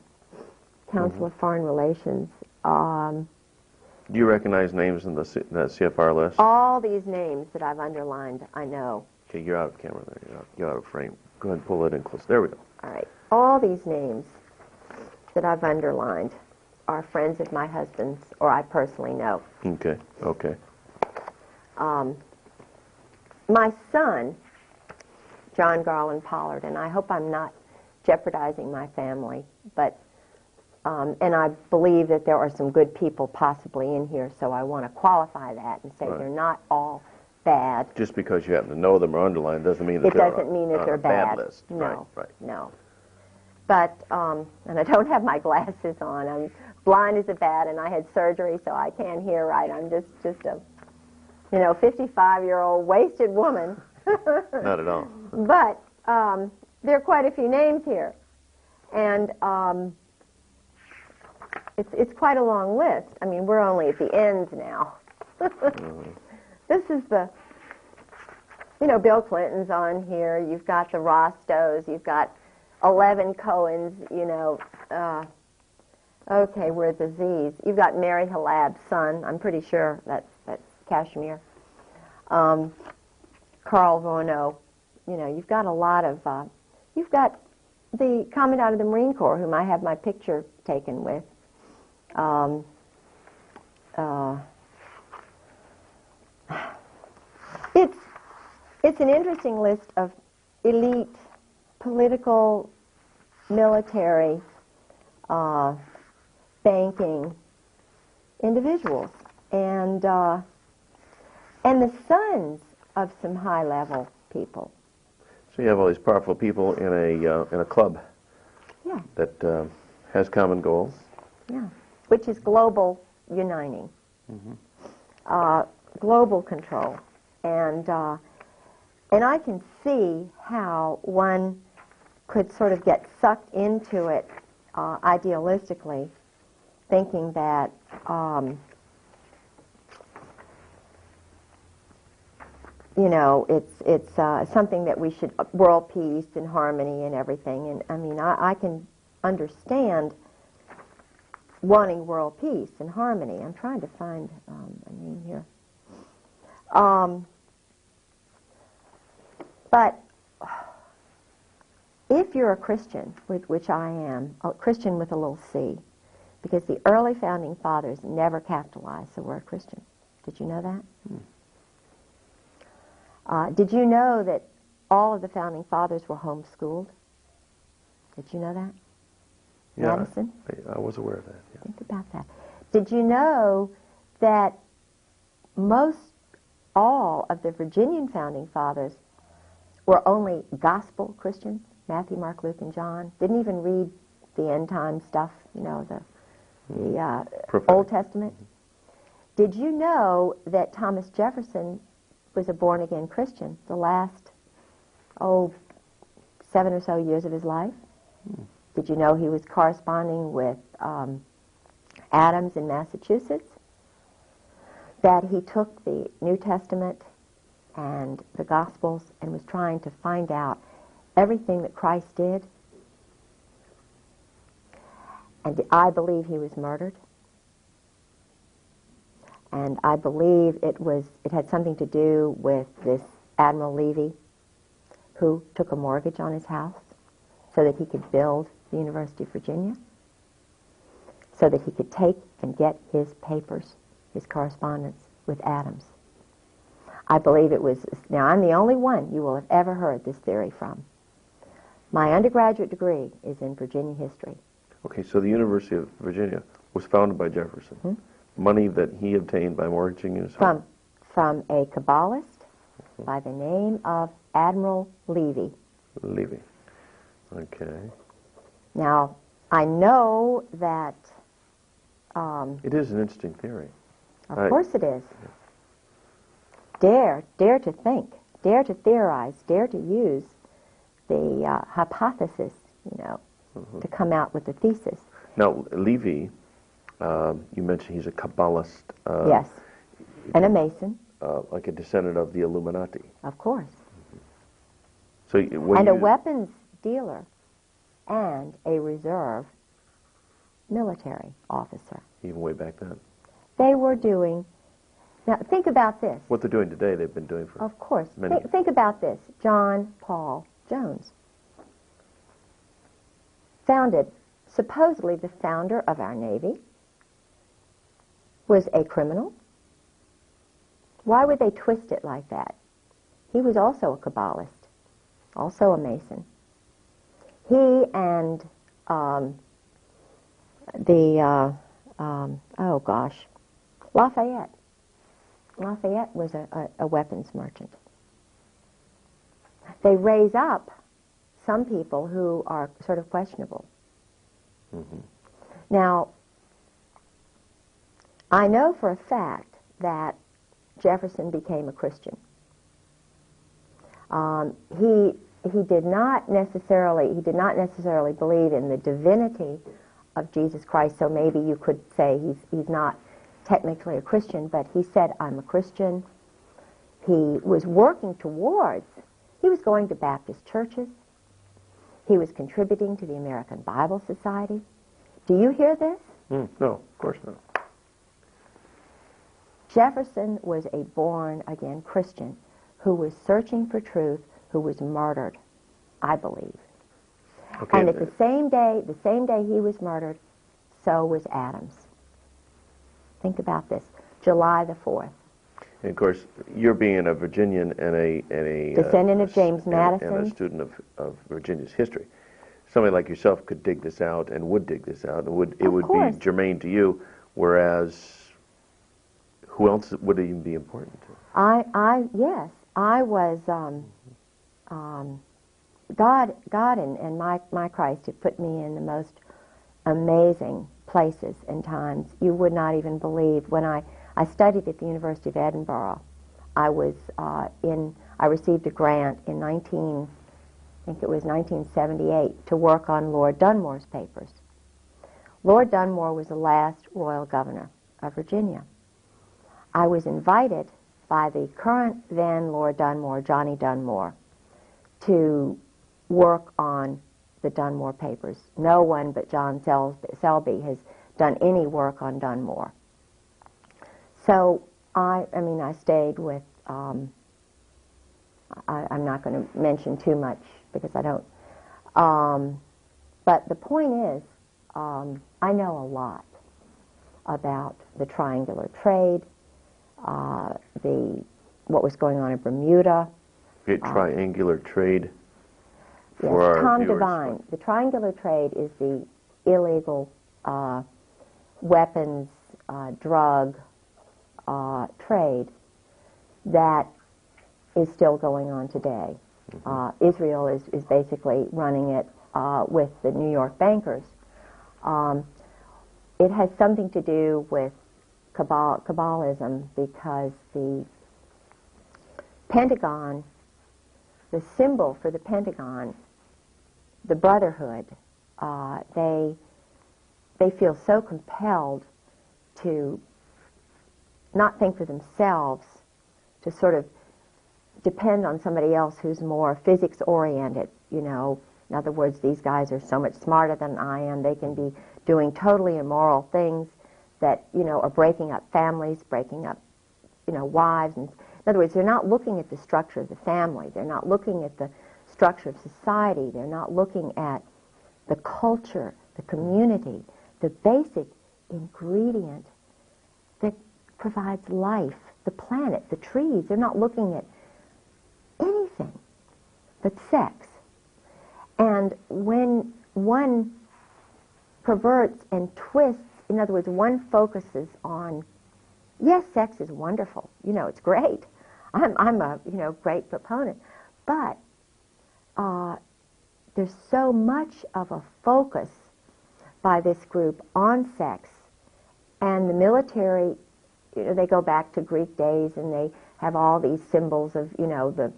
Council of Foreign Relations. Do you recognize names in that CFR list? All these names that I've underlined, I know. Okay, you're out of camera there. You're out of frame. Go ahead and pull it in close. There we go. All right. All these names that I've underlined are friends of my husband's, or I personally know. Okay, okay. My son, John Garland Pollard, and I hope I'm not jeopardizing my family, but and I believe that there are some good people possibly in here, so I want to qualify that and say they're not all bad. Just because you happen to know them or underline doesn't mean that they're on a bad list. No, right. No. But, and I don't have my glasses on. I'm blind as a bat, and I had surgery, so I can't hear right. I'm just a, 55-year-old wasted woman. Not at all. But there are quite a few names here, and it's quite a long list. I mean, we're only at the ends now. This is the, Bill Clinton's on here. You've got the Rostos. You've got 11 Cohens. Okay, we're at the Z's. You've got Mary Halab's son. I'm pretty sure that's Kashmir. Carl Vorno. You've got a lot of. You've got the Commandant of the Marine Corps, whom I have my picture taken with. It's an interesting list of elite political, military, banking individuals, and the sons of some high-level people. So you have all these powerful people in a club. Yeah. That has common goals. Yeah. Which is global uniting, global control, and I can see how one could sort of get sucked into it idealistically, thinking that it's something that we should, world peace and harmony and everything. And I mean, I can understand wanting world peace and harmony. I'm trying to find a name here. But if you're a Christian, which I am, a Christian with a little c, because the early founding fathers never capitalized the word Christian. Did you know that? Did you know that all of the founding fathers were homeschooled? Did you know that? Yeah, Madison? I was aware of that. Yeah. Think about that. Did you know that most all of the Virginian founding fathers were only gospel Christians? Matthew, Mark, Luke, and John. Didn't even read the end time stuff, the Old Testament. Did you know that Thomas Jefferson was a born-again Christian the last, 7 or so years of his life? Did you know he was corresponding with Adams in Massachusetts? That he took the New Testament and the Gospels and was trying to find out everything that Christ did? And I believe he was murdered. And I believe it had something to do with this Admiral Levy, who took a mortgage on his house so that he could build the University of Virginia, so that he could take and get his papers, his correspondence with Adams. I believe it was, now I'm the only one you will have ever heard this theory from. My undergraduate degree is in Virginia history. Okay, so the University of Virginia was founded by Jefferson. Money that he obtained by mortgaging his home. From a Kabbalist by the name of Admiral Levy. Levy. Okay. Now, I know that... it is an interesting theory. Of course it is. Dare to think, dare to theorize, dare to use the hypothesis, to come out with the thesis. Now, Levy, you mentioned he's a Kabbalist. Yes, and a Mason. like a descendant of the Illuminati. Of course. So when And you, a weapons dealer and a reserve military officer. even way back then, They were doing, now think about this. what they're doing today, they've been doing for Of course. many. Think about this. John Paul Jones. Founded, supposedly the founder of our Navy, was a criminal. Why would they twist it like that? He was also a Kabbalist, also a Mason. He and Lafayette. Lafayette was a weapons merchant. They raise up some people who are sort of questionable. Mm-hmm. Now, I know for a fact that Jefferson became a Christian. He did not necessarily believe in the divinity of Jesus Christ. So maybe you could say he's not technically a Christian, but he said, "I'm a Christian." He was working towards. He was going to Baptist churches. He was contributing to the American Bible Society. Do you hear this? No, of course not. Jefferson was a born-again Christian who was searching for truth, who was murdered, I believe. Okay. And at the same day he was murdered, so was Adams. Think about this. July the 4th. And of course, you're being a Virginian and a Descendant of James and Madison. a student of Virginia's history. Somebody like yourself could dig this out and would dig this out, and would course. be germane to you, whereas who else would it even be important to? Yes, I was, God and my Christ had put me in the most amazing places and times. You would not even believe. When I studied at the University of Edinburgh, I received a grant in 1978 to work on Lord Dunmore's papers. Lord Dunmore was the last royal governor of Virginia. I was invited by the current then Lord Dunmore, Johnny Dunmore, to work on the Dunmore papers. No one but John Selby has done any work on Dunmore. So I stayed with, I'm not going to mention too much because I don't, but the point is, I know a lot about the triangular trade, what was going on in Bermuda. Triangular trade. Yes, For our Tom viewers. Devine. The triangular trade is the illegal weapons, drug trade that is still going on today. Mm-hmm. Israel is basically running it with the New York bankers. It has something to do with Kabbalism because the Pentagon, the symbol for the Pentagon, the Brotherhood, they feel so compelled to not think for themselves, to sort of depend on somebody else who's more physics oriented, you know. In other words, these guys are so much smarter than I am. They can be doing totally immoral things that, you know, are breaking up families, breaking up, you know, wives. And in other words, they're not looking at the structure of the family. They're not looking at the structure of society. They're not looking at the culture, the community, the basic ingredient that provides life, the planet, the trees. They're not looking at anything but sex. And when one perverts and twists, in other words, one focuses on, yes, sex is wonderful. You know, it's great. I'm a, you know, great proponent. But there's so much of a focus by this group on sex, and the military, you know, they go back to Greek days and they have all these symbols of, you know, the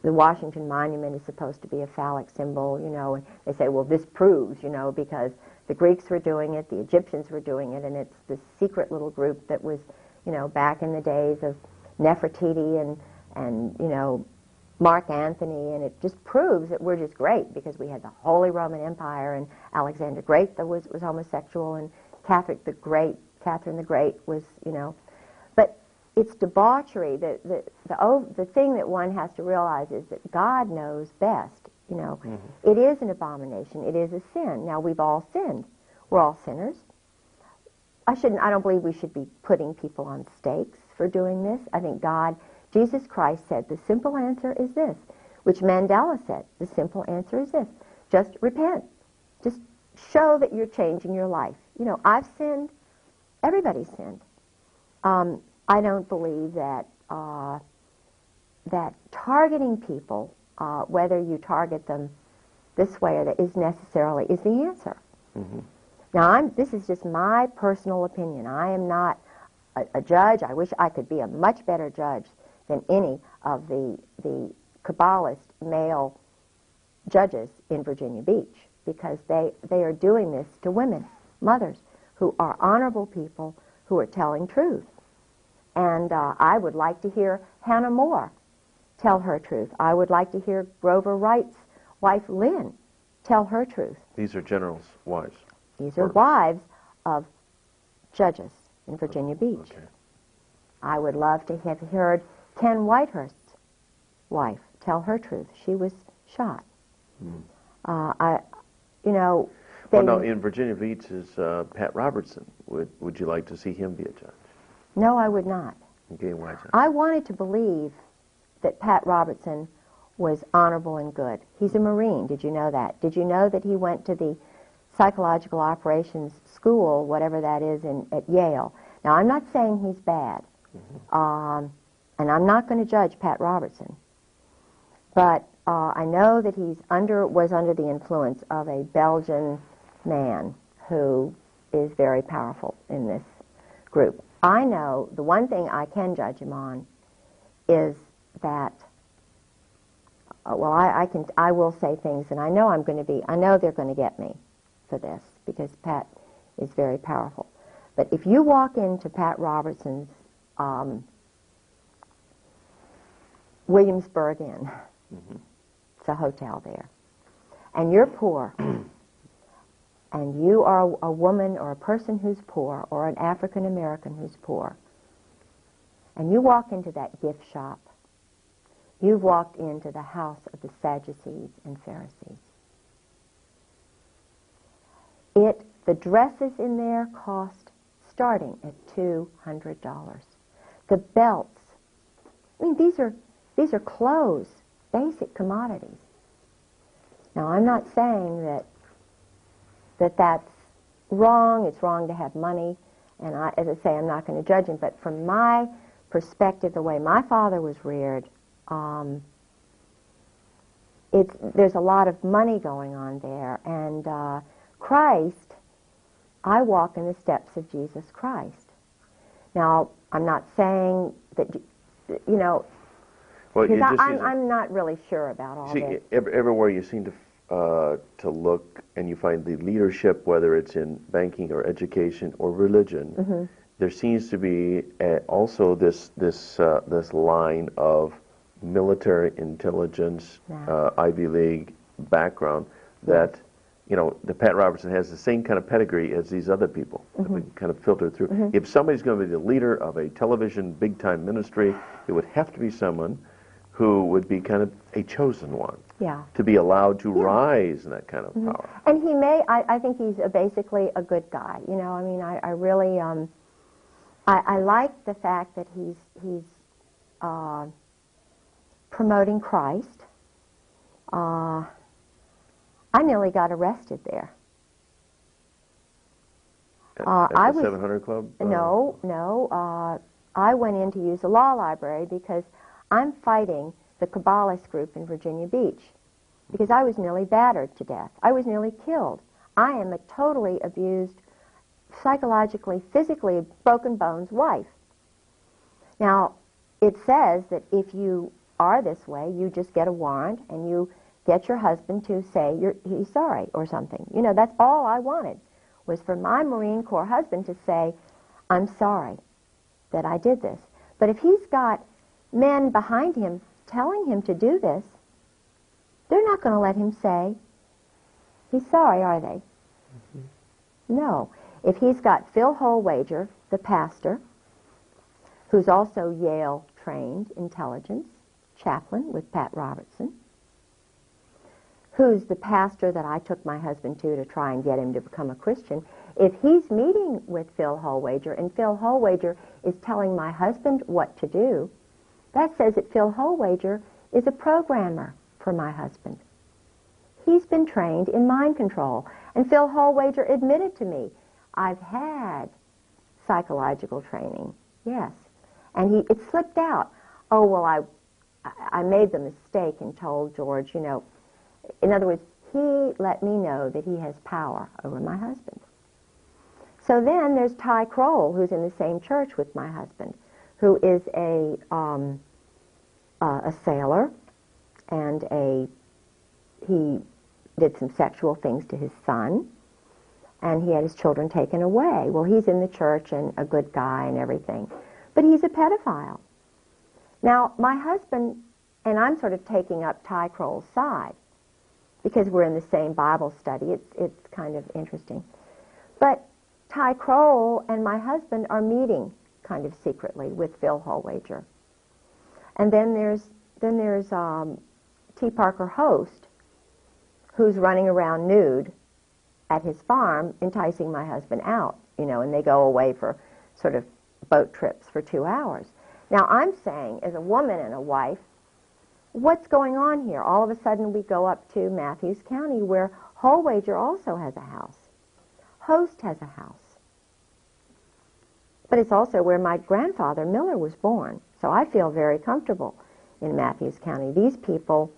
Washington Monument is supposed to be a phallic symbol, you know, and they say, well, this proves, you know, because the Greeks were doing it, the Egyptians were doing it, and it's this secret little group that was, you know, back in the days of Nefertiti and you know, Mark Antony, and it just proves that we're just great because we had the Holy Roman Empire, and Alexander the Great that was homosexual, and Catherine the Great was, you know. But it's debauchery. The thing that one has to realize is that God knows best. You know, it is an abomination. It is a sin. Now, we've all sinned. We're all sinners. I don't believe we should be putting people on stakes for doing this. I think Jesus Christ said, the simple answer is this, which Mandela said, the simple answer is this. Just repent. Just show that you're changing your life. You know, I've sinned. Everybody's sinned. I don't believe that that targeting people, whether you target them this way or that, is the answer. Now, this is just my personal opinion. I am not a judge. I wish I could be a much better judge than any of the Kabbalist male judges in Virginia Beach, because they are doing this to women, mothers, who are honorable people who are telling truth. And I would like to hear Hannah More tell her truth. I would like to hear Grover Wright's wife, Lynn, tell her truth. These are generals' wives. These are wives of judges in Virginia Beach. Okay. I would love to have heard Ken Whitehurst's wife tell her truth. She was shot. You know. Well, no, in Virginia Beach is Pat Robertson. Would you like to see him be a judge? No, I would not. Okay, why is that? I wanted to believe that Pat Robertson was honorable and good. He's a Marine. Did you know that? Did you know that he went to the psychological operations school, whatever that is, at Yale? Now, I'm not saying he's bad, and I'm not going to judge Pat Robertson, but I know that he was under the influence of a Belgian man who is very powerful in this group. I know the one thing I can judge him on is that, well, I will say things, and I know they're going to get me for this, because Pat is very powerful. But if you walk into Pat Robertson's Williamsburg Inn, it's a hotel there, and you're poor, and you are a woman or a person who's poor, or an African American who's poor, and you walk into that gift shop, you've walked into the house of the Sadducees and Pharisees. The dresses in there cost starting at $200. The belts, I mean, these are clothes, basic commodities. Now, I'm not saying that's wrong. It's wrong to have money, and as I say, I'm not going to judge him. But from my perspective, the way my father was reared, there's a lot of money going on there, and Christ. I walk in the steps of Jesus Christ. Now, I'm not saying that, you know, because I'm not really sure about all this. Everywhere you seem to look, and you find the leadership, whether it's in banking or education or religion, there seems to be also this line of military intelligence, Ivy League background that. You know, the Pat Robertson has the same kind of pedigree as these other people that we kind of filter through. If somebody's going to be the leader of a television big-time ministry, it would have to be someone who would be kind of a chosen one to be allowed to rise in that kind of power. And I think he's basically a good guy. You know, I mean, I really, I like the fact that he's promoting Christ. I nearly got arrested there. At the 700 Club? No. I went in to use the law library because I'm fighting the Kabbalist group in Virginia Beach, because I was nearly battered to death. I was nearly killed. I am a totally abused, psychologically, physically broken bones wife. Now, it says that if you are this way, you just get a warrant and you get your husband to say he's sorry or something. You know, that's all I wanted, was for my Marine Corps husband to say, I'm sorry that I did this. But if he's got men behind him telling him to do this, they're not going to let him say he's sorry, are they? No. If he's got Phil Holwager, the pastor, who's also Yale-trained intelligence chaplain with Pat Robertson, who's the pastor that I took my husband to try and get him to become a Christian, if he's meeting with Phil Holwager and Phil Holwager is telling my husband what to do, that says that Phil Holwager is a programmer for my husband. He's been trained in mind control. And Phil Holwager admitted to me, I've had psychological training, yes. And it slipped out. Oh, well, I made the mistake and told George, you know, in other words, he let me know that he has power over my husband. So then there's Ty Kroll, who's in the same church with my husband, who is a sailor, and he did some sexual things to his son, and he had his children taken away. Well, he's in the church and a good guy and everything, but he's a pedophile. Now, my husband, and I'm sort of taking up Ty Kroll's side, because we're in the same Bible study. It's kind of interesting. But Ty Kroll and my husband are meeting kind of secretly with Phil Holwager. And then there's T. Parker Host, who's running around nude at his farm, enticing my husband out, you know, and they go away for sort of boat trips for 2 hours. Now, I'm saying, as a woman and a wife, what's going on here? All of a sudden, we go up to Matthews County, where Holwager also has a house. Host has a house. But it's also where my grandfather, Miller, was born. So I feel very comfortable in Matthews County. These people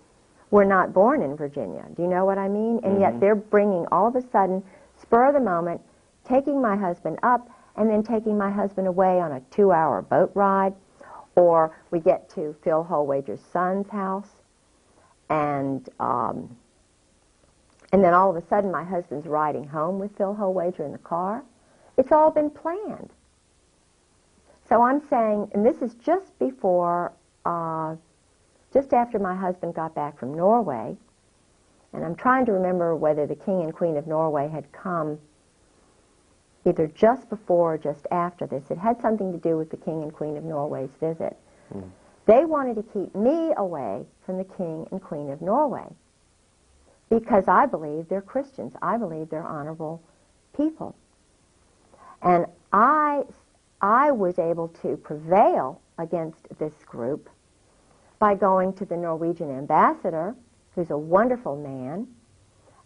were not born in Virginia. Do you know what I mean? And yet they're bringing, all of a sudden, spur of the moment, taking my husband up and then taking my husband away on a 2-hour boat ride. Or we get to Phil Holwager's son's house, and then all of a sudden my husband's riding home with Phil Holwager in the car. It's all been planned. So I'm saying, and this is just before, just after my husband got back from Norway, and I'm trying to remember whether the King and Queen of Norway had come either just before or just after this. It had something to do with the King and Queen of Norway's visit. They wanted to keep me away from the King and Queen of Norway because I believe they're Christians. I believe they're honorable people. And I was able to prevail against this group by going to the Norwegian ambassador, who's a wonderful man,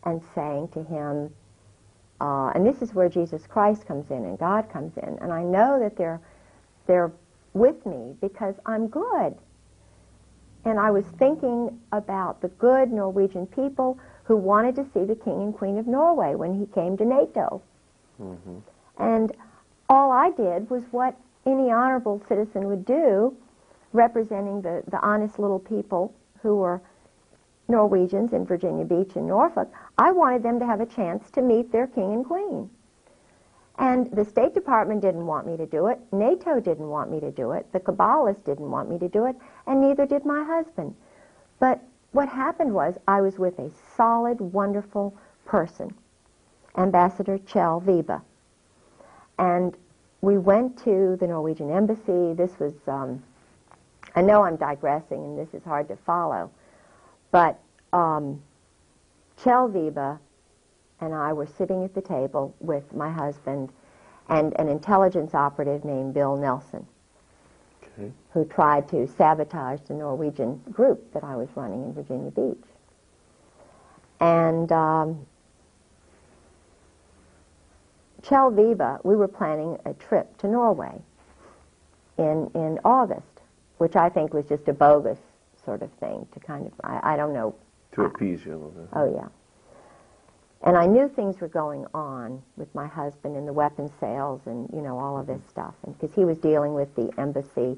and saying to him, and this is where Jesus Christ comes in and God comes in. And I know that they're with me because I'm good. And I was thinking about the good Norwegian people who wanted to see the King and Queen of Norway when he came to NATO. And all I did was what any honorable citizen would do, representing the honest little people who were Norwegians in Virginia Beach and Norfolk. I wanted them to have a chance to meet their king and queen. And the State Department didn't want me to do it. NATO didn't want me to do it. The Kabbalists didn't want me to do it. And neither did my husband. But what happened was I was with a solid, wonderful person, Ambassador Kjell Vibe. And we went to the Norwegian embassy. This was, I know I'm digressing and this is hard to follow. But Kjell Vibe and I were sitting at the table with my husband and an intelligence operative named Bill Nelson, who tried to sabotage the Norwegian group that I was running in Virginia Beach. And Kjell Vibe, we were planning a trip to Norway in August, which I think was just a bogus sort of thing to kind of, I don't know. To appease you a little bit. Oh, yeah. And I knew things were going on with my husband and the weapons sales and, you know, all of this stuff. And because he was dealing with the embassy,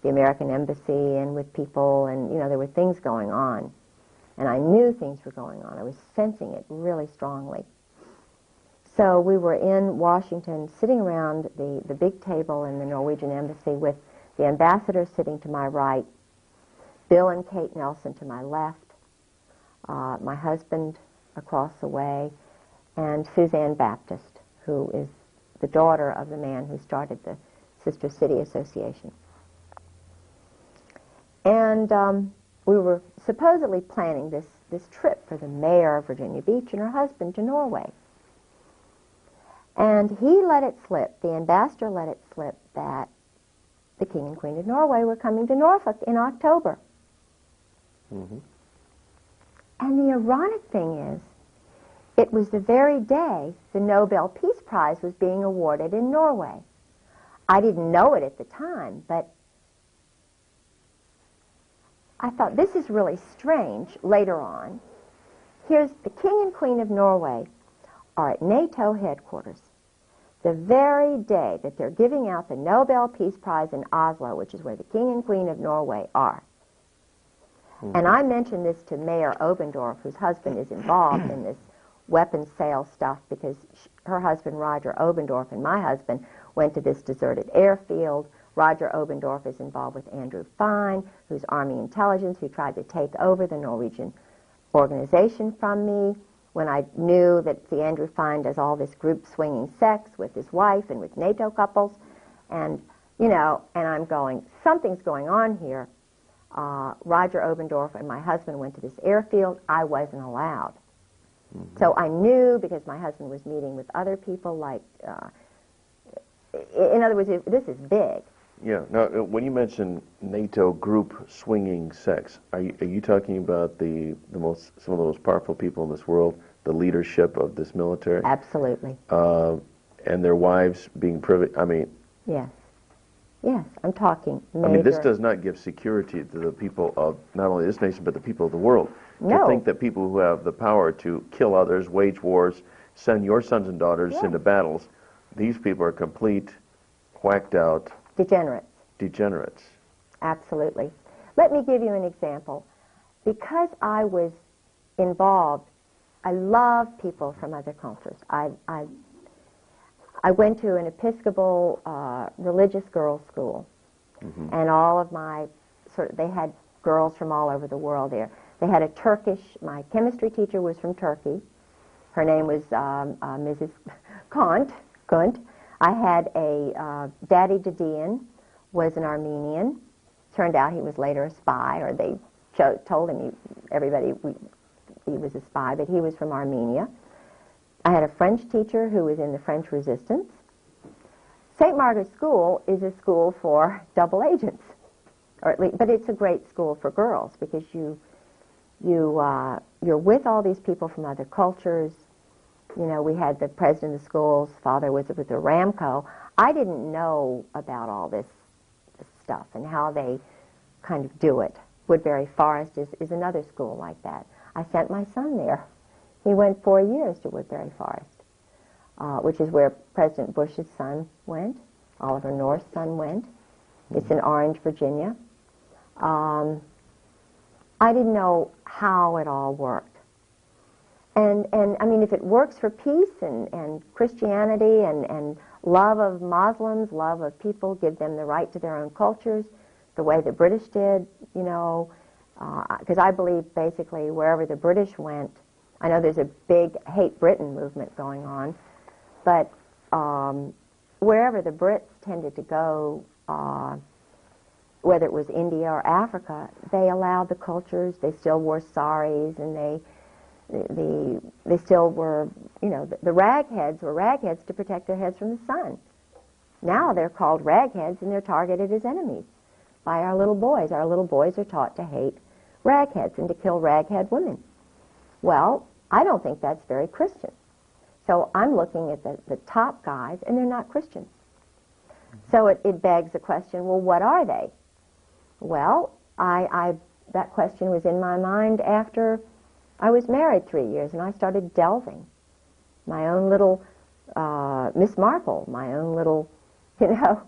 the American embassy, and with people, and, you know, there were things going on. And I knew things were going on. I was sensing it really strongly. So we were in Washington, sitting around the big table in the Norwegian embassy with the ambassador sitting to my right, Bill and Kate Nelson to my left, my husband across the way, and Suzanne Baptist, who is the daughter of the man who started the Sister City Association. And we were supposedly planning this trip for the mayor of Virginia Beach and her husband to Norway. And he let it slip, the ambassador let it slip, that the King and Queen of Norway were coming to Norfolk in October. Mm-hmm. And the ironic thing is, it was the very day the Nobel Peace Prize was being awarded in Norway. I didn't know it at the time, but I thought, this is really strange later on. Here's the King and Queen of Norway are at NATO headquarters the very day that they're giving out the Nobel Peace Prize in Oslo, which is where the King and Queen of Norway are. Mm-hmm. And I mentioned this to Mayor Obendorf, whose husband is involved in this weapons sale stuff, because her husband, Roger Obendorf, and my husband went to this deserted airfield. Roger Obendorf is involved with Andrew Fine, who's Army intelligence, who tried to take over the Norwegian organization from me. When I knew that the Andrew Fine does all this group swinging sex with his wife and with NATO couples, and, you know, and I'm going, something's going on here. Roger Obendorf and my husband went to this airfield. I wasn't allowed. Mm-hmm. So I knew, because my husband was meeting with other people, like, in other words, this is big. Yeah. Now, when you mention NATO group swinging sex, are you talking about some of the most powerful people in this world, the leadership of this military? Absolutely. And their wives being privy? I mean. Yes. Yes, I'm talking major. I mean, this does not give security to the people of not only this nation, but the people of the world. No. To think that people who have the power to kill others, wage wars, send your sons and daughters into battles, these people are complete, whacked out degenerates. Absolutely. Let me give you an example. Because I was involved, I love people from other cultures. I went to an Episcopal religious girls' school, mm-hmm. and all of my they had girls from all over the world there. They had a Turkish. My chemistry teacher was from Turkey. Her name was Mrs. Kunt. I had a Daddy Didion was an Armenian. Turned out he was later a spy, or they told him he was a spy, but he was from Armenia. I had a French teacher who was in the French Resistance. St. Margaret's School is a school for double agents, or at least, but it's a great school for girls, because you're with all these people from other cultures. You know, we had the president of the school's father was with the Ramco. I didn't know about all this stuff and how they kind of do it. Woodbury Forest is another school like that. I sent my son there. He went 4 years to Woodbury Forest, which is where President Bush's son went, Oliver North's son went. It's in Orange, Virginia. I didn't know how it all worked. And I mean, if it works for peace and Christianity and love of Muslims, love of people, give them the right to their own cultures, the way the British did, you know, because I believe basically wherever the British went, I know there's a big hate Britain movement going on, but wherever the Brits tended to go, whether it was India or Africa, they allowed the cultures. They still wore saris, and they still were, you know, the ragheads were ragheads to protect their heads from the sun. Now they're called ragheads, and they're targeted as enemies by our little boys. Our little boys are taught to hate ragheads and to kill raghead women. Well, I don't think that's very Christian. So I'm looking at the top guys, and they're not Christians. So it begs the question, well, what are they? Well, that question was in my mind after I was married 3 years, and I started delving. My own little Miss Marple, my own little, you know.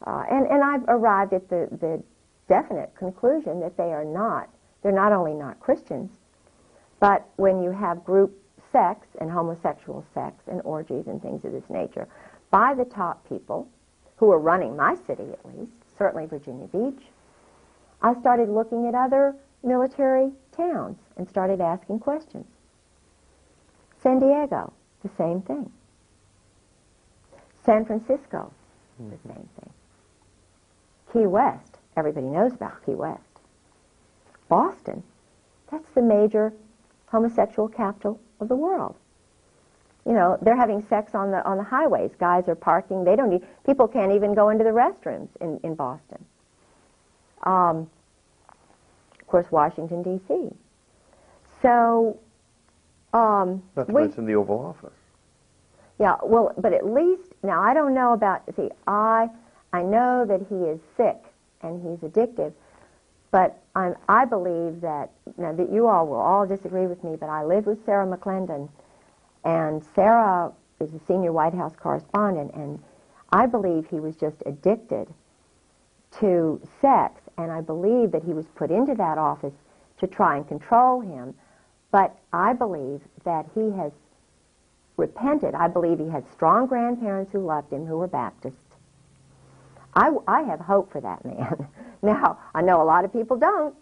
And I've arrived at the definite conclusion that they're not only not Christians, but when you have group sex and homosexual sex and orgies and things of this nature by the top people who are running my city, at least, certainly Virginia Beach. I started looking at other military towns and started asking questions. San Diego, the same thing. San Francisco, the same thing. Key West, everybody knows about Key West. Boston, that's the major homosexual capital of the world. You know, they're having sex on the highways. Guys are parking. They don't need, people can't even go into the restrooms in Boston. Of course, Washington, D.C. So, Not to mention the Oval Office. Yeah, well, but at least, now I don't know about, see, I know that he is sick and he's addictive, but I believe that, now that you all will all disagree with me, but I lived with Sarah McClendon, and Sarah is a senior White House correspondent, and I believe he was just addicted to sex, and I believe that he was put into that office to try and control him, but I believe that he has repented. I believe he had strong grandparents who loved him, who were Baptist. I have hope for that man. Now, I know a lot of people don't,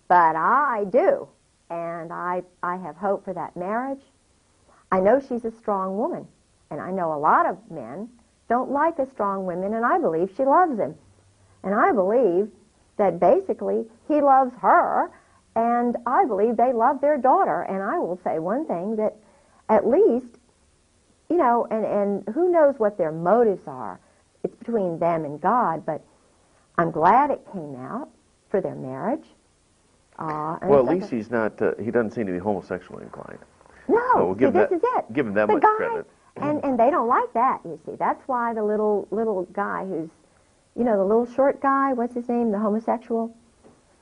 but I do. And I have hope for that marriage. I know she's a strong woman. And I know a lot of men don't like a strong woman, and I believe she loves him. And I believe that basically he loves her, and I believe they love their daughter. And I will say one thing, that at least, you know, and who knows what their motives are. It's between them and God, but I'm glad it came out for their marriage. Well, at least he's not, he doesn't seem to be homosexually inclined. No, So we'll give this that- is it. give him that the much guy, credit. And they don't like that, you see. That's why the little guy who's, you know, the little short guy, what's his name, the homosexual?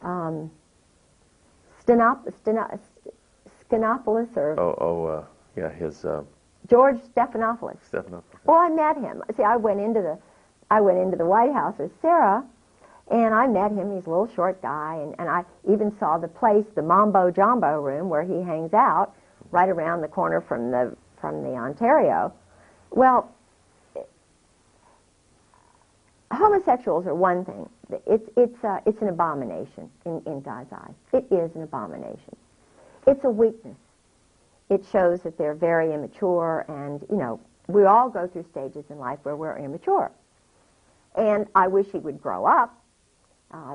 Skinopoulos or... Yeah, his... George Stephanopoulos. Stephanopoulos. Well, I met him. See, I went into the White House with Sarah, and I met him. He's a little short guy, and I even saw the place, the Mambo Jumbo room, where he hangs out, right around the corner from the Ontario. Well, homosexuals are one thing. It's an abomination in God's eyes. It is an abomination. It's a weakness. It shows that they're very immature, and, you know, we all go through stages in life where we're immature. And I wish he would grow up.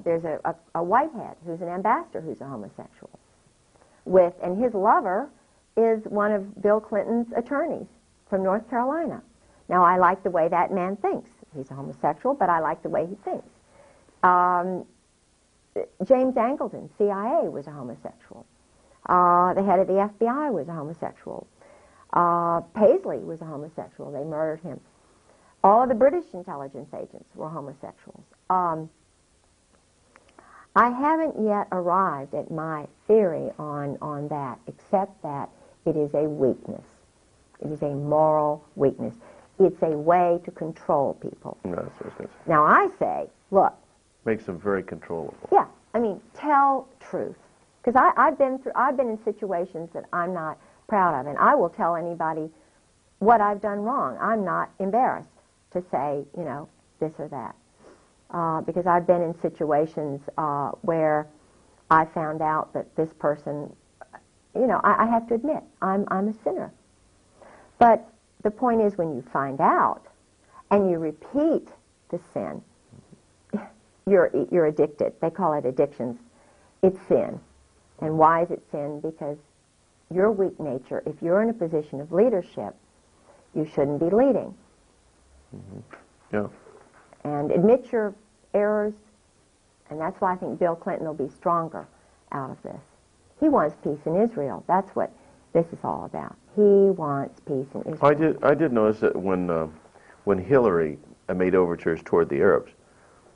There's a whitehead who's an ambassador who's a homosexual. And his lover is one of Bill Clinton's attorneys from North Carolina. Now, I like the way that man thinks. He's a homosexual, but I like the way he thinks. James Angleton, CIA, was a homosexual. The head of the FBI was a homosexual. Paisley was a homosexual. They murdered him. All of the British intelligence agents were homosexuals. I haven't yet arrived at my theory on that, except that it is a weakness. It is a moral weakness. It's a way to control people. No, that's what I was gonna say. Now, I say, look. Makes them very controllable. Yeah, I mean, tell truth. Because I've been in situations that I'm not proud of, and I will tell anybody what I've done wrong. I'm not embarrassed to say, you know, this or that, because I've been in situations where I found out that this person, you know, I have to admit, I'm a sinner. But the point is, when you find out and you repeat the sin, you're addicted. They call it addictions. It's sin. And why is it sin? Because your weak nature, if you're in a position of leadership, you shouldn't be leading. Yeah. And admit your errors, and that's why I think Bill Clinton will be stronger out of this. He wants peace in Israel. That's what this is all about. He wants peace in Israel. I did notice that when Hillary made overtures toward the Arabs,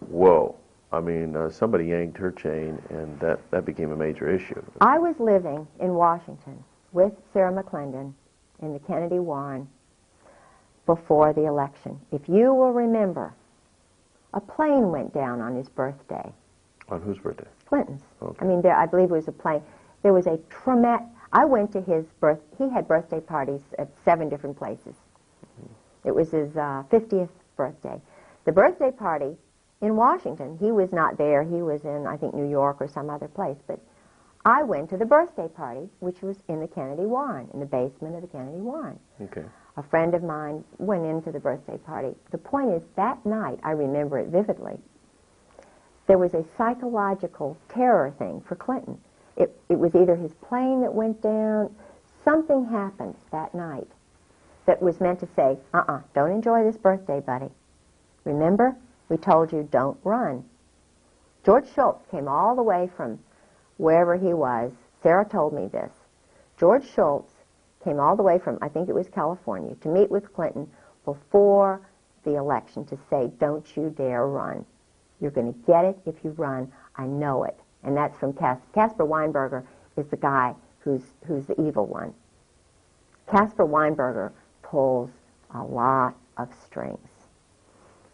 whoa. I mean, somebody yanked her chain, and that became a major issue. I was living in Washington with Sarah McClendon in the Kennedy Warren before the election. If you will remember, a plane went down on his birthday. On whose birthday? Clinton's. Okay. I mean, I believe it was a plane. There was a traumatic... I went to his he had birthday parties at 7 different places. It was his 50th birthday. The birthday party in Washington. He was not there. He was in, I think, New York or some other place. But I went to the birthday party, which was in the Kennedy Warren, in the basement of the Kennedy Warren. Okay. A friend of mine went into the birthday party. The point is, that night, I remember it vividly, there was a psychological terror thing for Clinton. It was either his plane that went down, something happened that night that was meant to say, don't enjoy this birthday, buddy. Remember, we told you don't run. George Shultz came all the way from wherever he was. Sarah told me this. George Shultz came all the way from, I think it was California, to meet with Clinton before the election to say, don't you dare run. You're going to get it if you run. I know it. And that's from Caspar Weinberger is the guy who's the evil one. Caspar Weinberger pulls a lot of strings.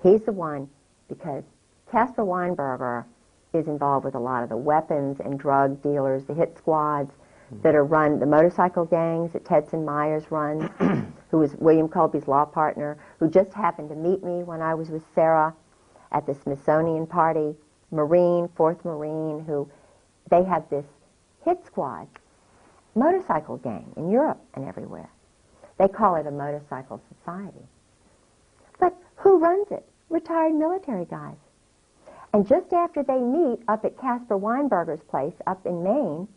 He's the one because Caspar Weinberger is involved with a lot of the weapons and drug dealers, the hit squads that are run, the motorcycle gangs that Tedson Myers runs, who was William Colby's law partner, who just happened to meet me when I was with Sarah at the Smithsonian party, Marine, 4th Marine, who they have this hit squad, motorcycle gang in Europe and everywhere. They call it a motorcycle society. But who runs it? Retired military guys. And just after they meet up at Caspar Weinberger's place up in Maine,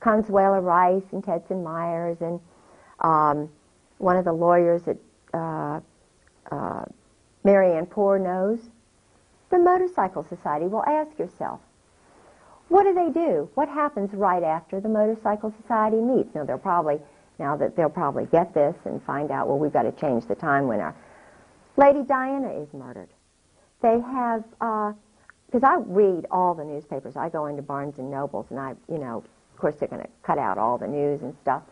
Consuela Rice and Tedson Myers and one of the lawyers that Marianne Poore knows, the Motorcycle Society. Well, ask yourself, what do? What happens right after the Motorcycle Society meets? Now, they'll probably get this and find out, well, we've got to change the time when our Lady Diana is murdered. They have, because I read all the newspapers. I go into Barnes and Nobles, and of course they're going to cut out all the news and stuff.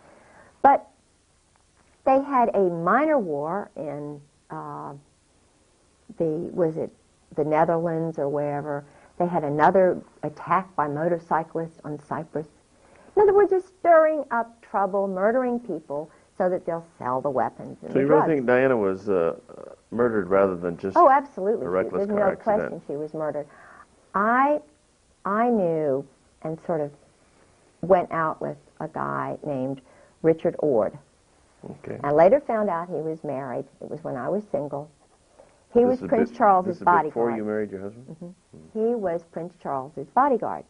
But they had a minor war in the Netherlands or wherever. They had another attack by motorcyclists on Cyprus. In other words, they're stirring up trouble, murdering people so that they'll sell the weapons and So the you drugs. really think Diana was murdered rather than just Oh, absolutely. a reckless There's car no accident? question she was murdered. I knew and sort of went out with a guy named Richard Ord. Okay. I later found out he was married. It was when I was single. He This was is a Prince bit- Charles's this is bodyguard. before you married your husband? He was Prince Charles's bodyguard.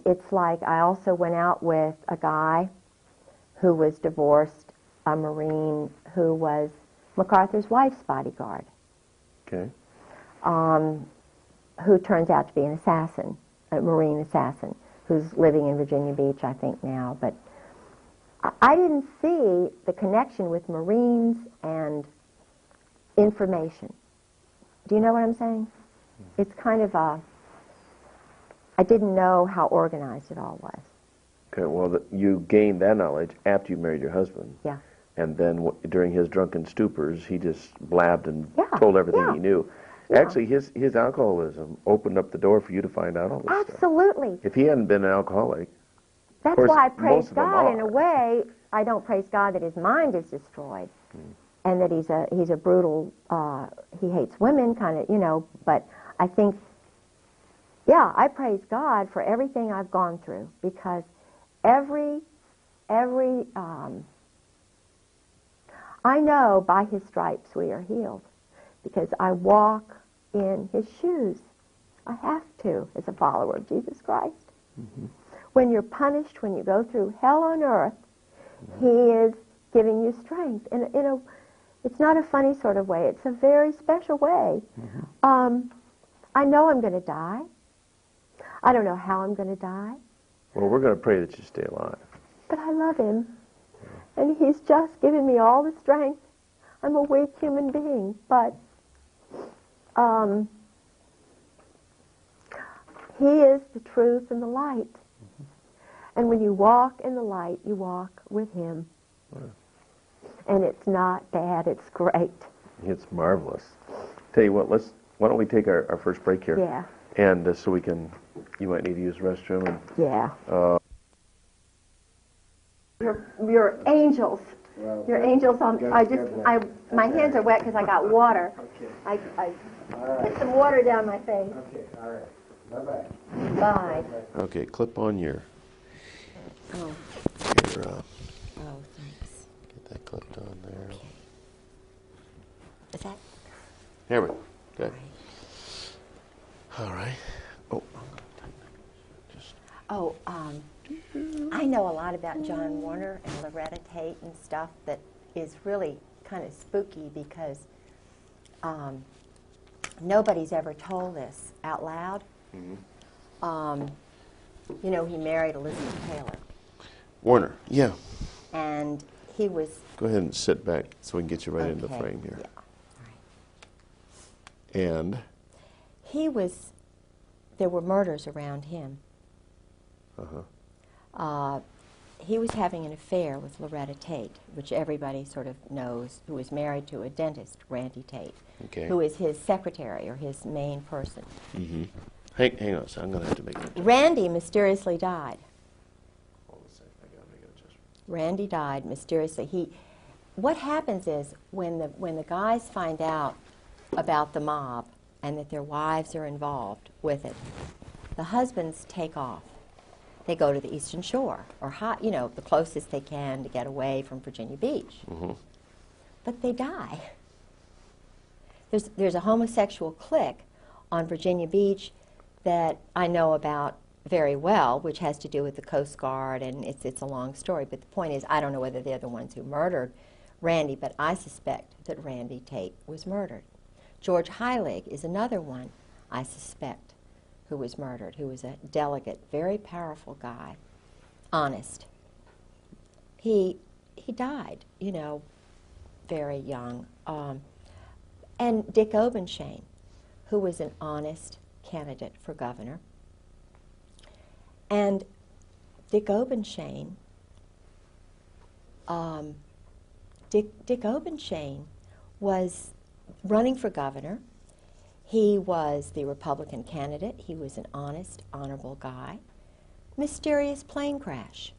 It's like I also went out with a guy who was divorced, a Marine who was MacArthur's wife's bodyguard, Okay. who turns out to be an assassin, a Marine assassin, who's living in Virginia Beach, I think, now. But I didn't see the connection with Marines and information. Do you know what I'm saying? It's kind of I didn't know how organized it all was. Okay, well, you gained that knowledge after you married your husband. Yeah. And then during his drunken stupors, he just blabbed and Yeah, told everything yeah. he knew. Yeah. Actually, his alcoholism opened up the door for you to find out all this stuff. Absolutely. If he hadn't been an alcoholic, That's course, why I praise most of them God in are. a way. I don't praise God that his mind is destroyed and that he's a brutal, he hates women kind of, but I think, yeah, I praise God for everything I've gone through because every I know by his stripes we are healed because I walk in his shoes. I have to as a follower of Jesus Christ. When you're punished, when you go through hell on earth, he is giving you strength. And it's not a funny sort of way. It's a very special way. I know I'm going to die. I don't know how I'm going to die, well, we're going to pray that you stay alive. but I love him. And he's just given me all the strength. I'm a weak human being, but he is the truth and the light. And when you walk in the light, you walk with him. And it's not bad, it's great. It's marvelous. Tell you what, why don't we take our first break here? Yeah. And so you might need to use the restroom. And, Yeah. You're angels. Well, Your angel's on. My hands are wet because I got water. Okay. I All right. put some water down my face. Okay, all right. Bye-bye. Bye. Okay, clip on your, Oh, your thanks. get that clipped on there. Okay. Is that? Here we go. Good. Right. All right. Oh, I'm gonna tighten it. Just Oh, I know a lot about John Warner and Loretta Tate and stuff that is really kind of spooky because nobody's ever told this out loud. You know, he married Elizabeth Taylor, Warner. Yeah. and he was. Go ahead and sit back so we can get you right into the Okay, frame here. Yeah. All right. And He was. There were murders around him. He was having an affair with Loretta Tate, which everybody sort of knows, who was married to a dentist, Randy Tate, Okay. who is his secretary or his main person. hang on, so I'm gonna have to make an adjustment. Randy mysteriously died. Hold on a second. I gotta make an adjustment. Randy died mysteriously. What happens is when the guys find out about the mob and that their wives are involved with it, the husbands take off. They go to the Eastern Shore or the closest they can to get away from Virginia Beach. But they die. There's a homosexual clique on Virginia Beach that I know about very well, which has to do with the Coast Guard, and it's a long story. But the point is, I don't know whether they're the ones who murdered Randy, but I suspect that Randy Tate was murdered. George Heilig is another one I suspect who was murdered, who was a delegate, very powerful guy, honest. He died, very young. And Dick Obenshain, who was an honest candidate for governor. And Dick Obenshain, Dick Obenshain was running for governor. He was the Republican candidate. He was an honest, honorable guy. Mysterious plane crash.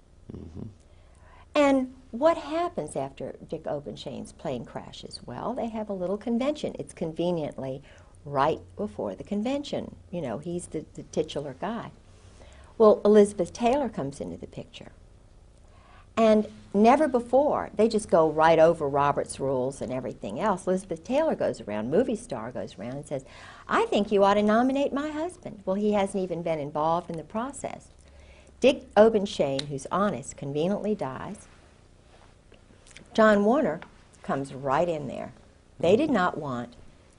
And what happens after Dick Obenshain's plane crashes? Well, they have a little convention. It's conveniently right before the convention. He's the titular guy. Well, Elizabeth Taylor comes into the picture. And never before, they just go right over Robert's rules and everything else. Elizabeth Taylor goes around, movie star goes around and says, I think you ought to nominate my husband. Well, he hasn't even been involved in the process. Dick Obenshain, who's honest, conveniently dies. John Warner comes right in there. They did not want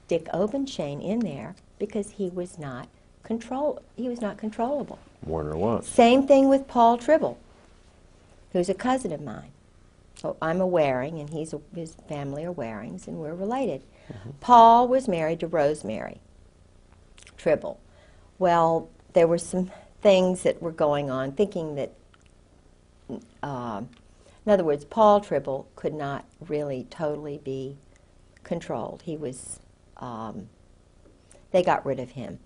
Dick Obenshain in there because he was not controllable. Warner was. Same thing with Paul Tribble, who's a cousin of mine. So I'm a Waring, and his family are Warings, and we're related. Paul was married to Rosemary Tribble. Well, there were some things that were going on, thinking that, in other words, Paul Tribble could not really totally be controlled. He was, they got rid of him.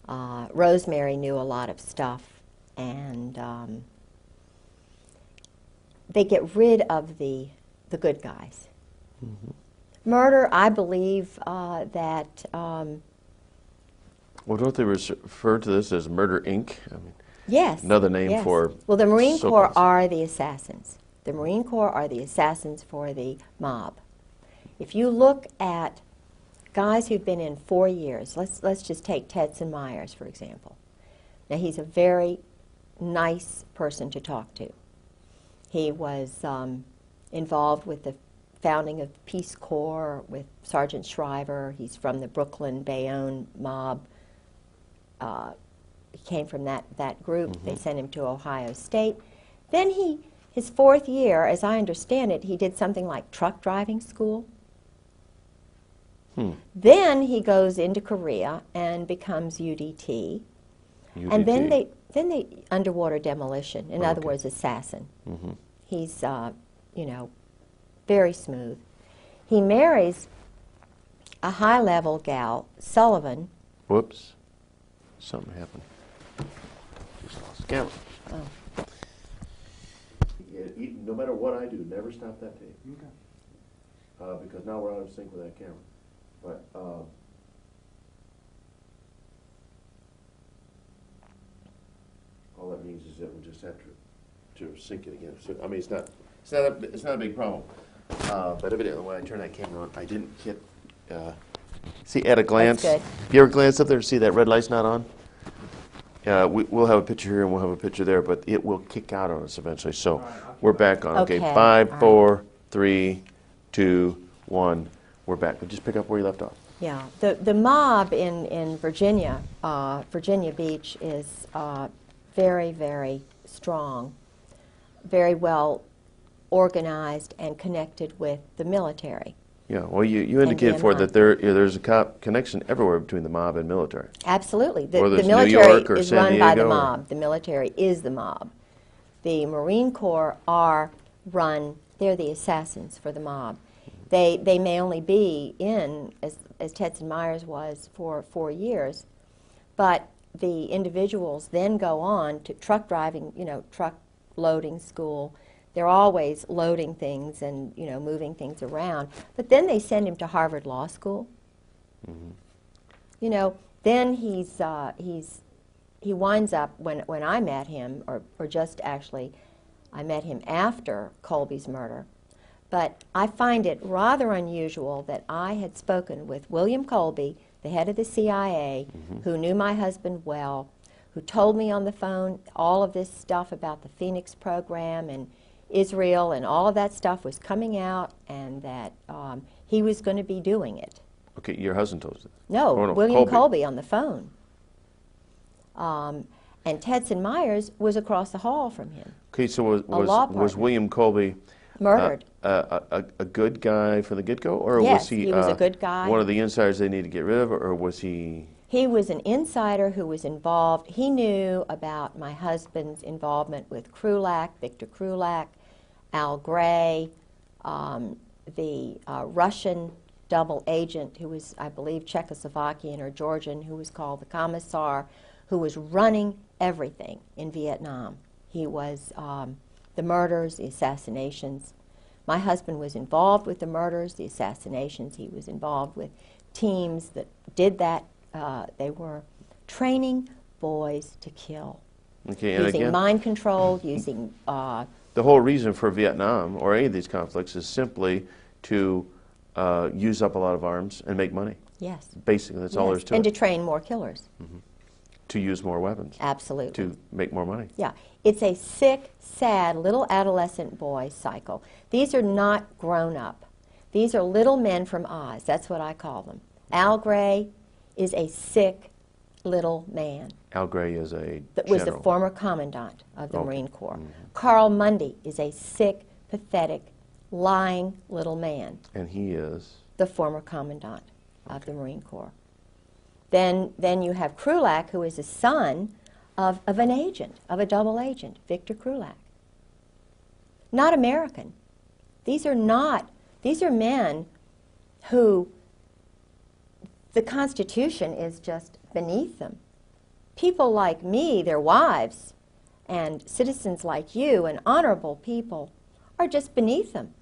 Rosemary knew a lot of stuff, and they get rid of the good guys. Murder, I believe that... Well, don't they refer to this as Murder, Inc.? I mean, yes. another name for... Well, the Marine so Corps called- are the assassins. The Marine Corps are the assassins for the mob. If you look at guys who've been in 4 years, let's just take Tedson Myers, for example. Now, he's a very nice person to talk to. He was involved with the founding of the Peace Corps with Sergeant Shriver. He's from the Brooklyn, Bayonne mob. He came from that group. They sent him to Ohio State. Then his 4th year, as I understand it, he did something like truck driving school. Then he goes into Korea and becomes UDT. And then they underwater demolition. In other words, assassin. He's very smooth. He marries a high-level gal, Sullivan. Whoops. Something happened. Just lost the camera. Oh. Yeah. no matter what I do, never stop that tape. Okay. Because now we're out of sync with that camera. But all that means is that we'll just have to sync it again. So I mean, it's not a big problem. But evidently, when I turn that camera on, I didn't hit. See, at a glance, That's if you ever glance up there, see that red light's not on? We'll have a picture here and we'll have a picture there, but it will kick out on us eventually. So we're back on. Okay, Okay. 5, All 4, 3, 2, 1. We're back. But just pick up where you left off. Yeah, the mob in Virginia, Virginia Beach, is very, very strong, very well organized and connected with the military. Yeah, well, you indicated for that there's a connection everywhere between the mob and military. Absolutely. The Whether it's New military York or is San run by the Diego or- mob. The military is the mob. The Marine Corps are run, they're the assassins for the mob. They may only be in, as Tetson Myers was, for 4 years, but the individuals then go on to truck driving, truck loading school. They're always loading things and, moving things around. But then they send him to Harvard Law School. Mm-hmm. Then he winds up, when I met him, or just actually, I met him after Colby's murder. But I find it rather unusual that I had spoken with William Colby, the head of the CIA, who knew my husband well, who told me on the phone all of this stuff about the Phoenix program and Israel, and all of that stuff was coming out, and that he was going to be doing it. Okay, your husband told us that. No, Oh, no, William Colby on the phone. And Tetson Myers was across the hall from him. Okay, so law was partner. William Colby Murdered. a good guy from the get-go, or Yes, was he was a good guy. one of the insiders they need to get rid of, or was he? He was an insider who was involved. He knew about my husband's involvement with Krulak, Victor Krulak, Al Gray, the Russian double agent who was, I believe, Czechoslovakian or Georgian, who was called the Commissar, who was running everything in Vietnam. He was the murders, the assassinations. My husband was involved with the murders, the assassinations. He was involved with teams that did that. They were training boys to kill, Okay, and using again, mind control, using... the whole reason for Vietnam or any of these conflicts is simply to use up a lot of arms and make money. yes. Basically, that's all there is to and it. to train more killers. To use more weapons. Absolutely. To make more money. Yeah. It's a sick, sad little adolescent boy cycle. These are not grown up. These are little men from Oz. That's what I call them. Al Gray is a sick little man. Al Gray is a That was the general. former commandant of the Okay. Marine Corps. Carl Mundy is a sick, pathetic, lying little man. And he is? The former commandant of the Marine Corps. Then you have Krulak, who is a son of an agent, of a double agent, Victor Krulak. Not American. These are men who the Constitution is just beneath them. People like me, their wives, and citizens like you and honorable people are just beneath them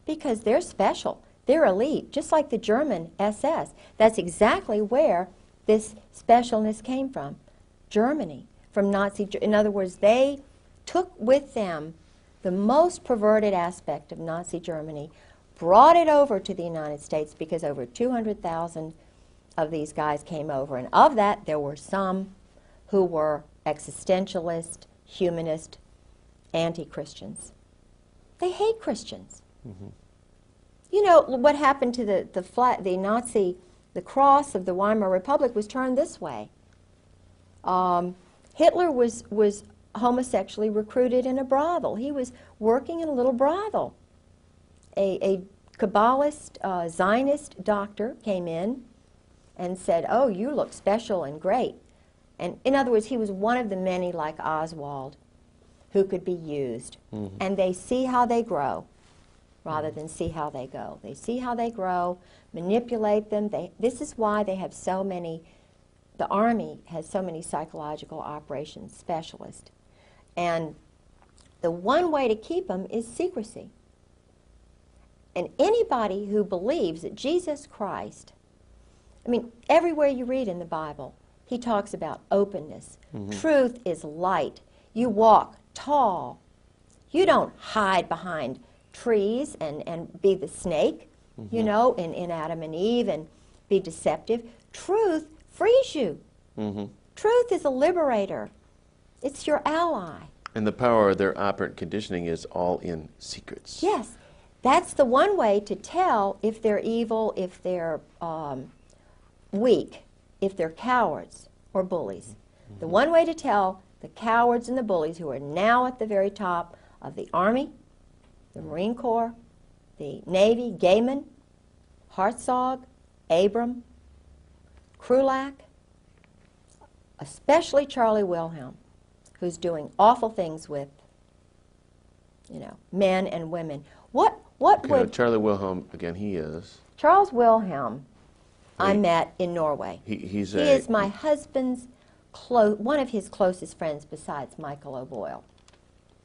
because they're special. They're elite, just like the German SS. That's exactly where this specialness came from. Germany, from Nazi. In other words, they took with them the most perverted aspect of Nazi Germany, brought it over to the United States because over 200,000 of these guys came over. And of that, there were some who were existentialist, humanist, anti-Christians. They hate Christians. You know, what happened to the Nazi, the cross of the Weimar Republic was turned this way. Hitler was homosexually recruited in a brothel. He was working in a little brothel. A Kabbalist, Zionist doctor came in and said, "Oh, you look special and great." And in other words, he was one of the many like Oswald who could be used. And they see how they grow rather than see how they go. They see how they grow, manipulate them. This is why they have so many, the Army has so many psychological operations specialists. And the one way to keep them is secrecy. And anybody who believes that Jesus Christ, I mean, everywhere you read in the Bible, he talks about openness. Truth is light. You walk tall. You don't hide behind trees and be the snake, you know, in Adam and Eve and be deceptive. Truth frees you. Truth is a liberator. It's your ally. And the power of their operant conditioning is all in secrets. Yes. That's the one way to tell if they're evil, if they're weak, if they're cowards or bullies. The one way to tell the cowards and the bullies who are now at the very top of the Army, the Marine Corps, the Navy, Gaiman, Hartzog, Abram, Krulak, especially Charlie Wilhelm, who's doing awful things with, you know, men and women. What would Charlie Wilhelm, again, he is... Charles Wilhelm, I met in Norway. He is my husband's one of his closest friends besides Michael O'Boyle.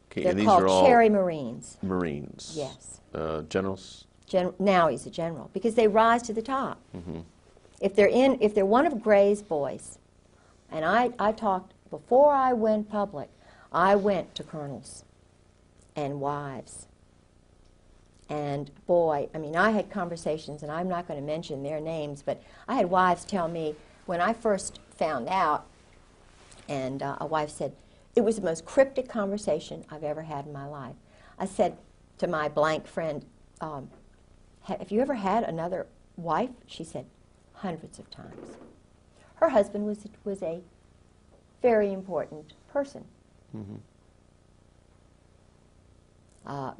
Okay, They're and these called are all Cherry Marines. Marines. Yes. Generals? Now he's a general because they rise to the top. If they're one of Gray's boys, and I talked before I went public, I went to colonels and wives. And boy, I mean, I had conversations, and I'm not going to mention their names, but I had wives tell me when I first found out, and a wife said, it was the most cryptic conversation I've ever had in my life. I said to my blank friend, have you ever had another wife? She said, hundreds of times. Her husband was a very important person.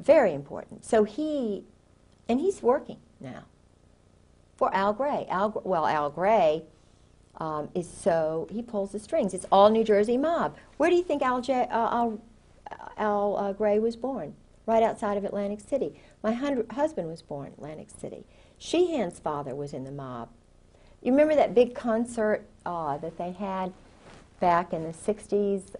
Very important. So he's working now for Al Gray. Al Gray he pulls the strings. It's all New Jersey mob. Where do you think Al Gray was born? Right outside of Atlantic City. My husband was born in Atlantic City. Sheehan's father was in the mob. You remember that big concert that they had back in the 60s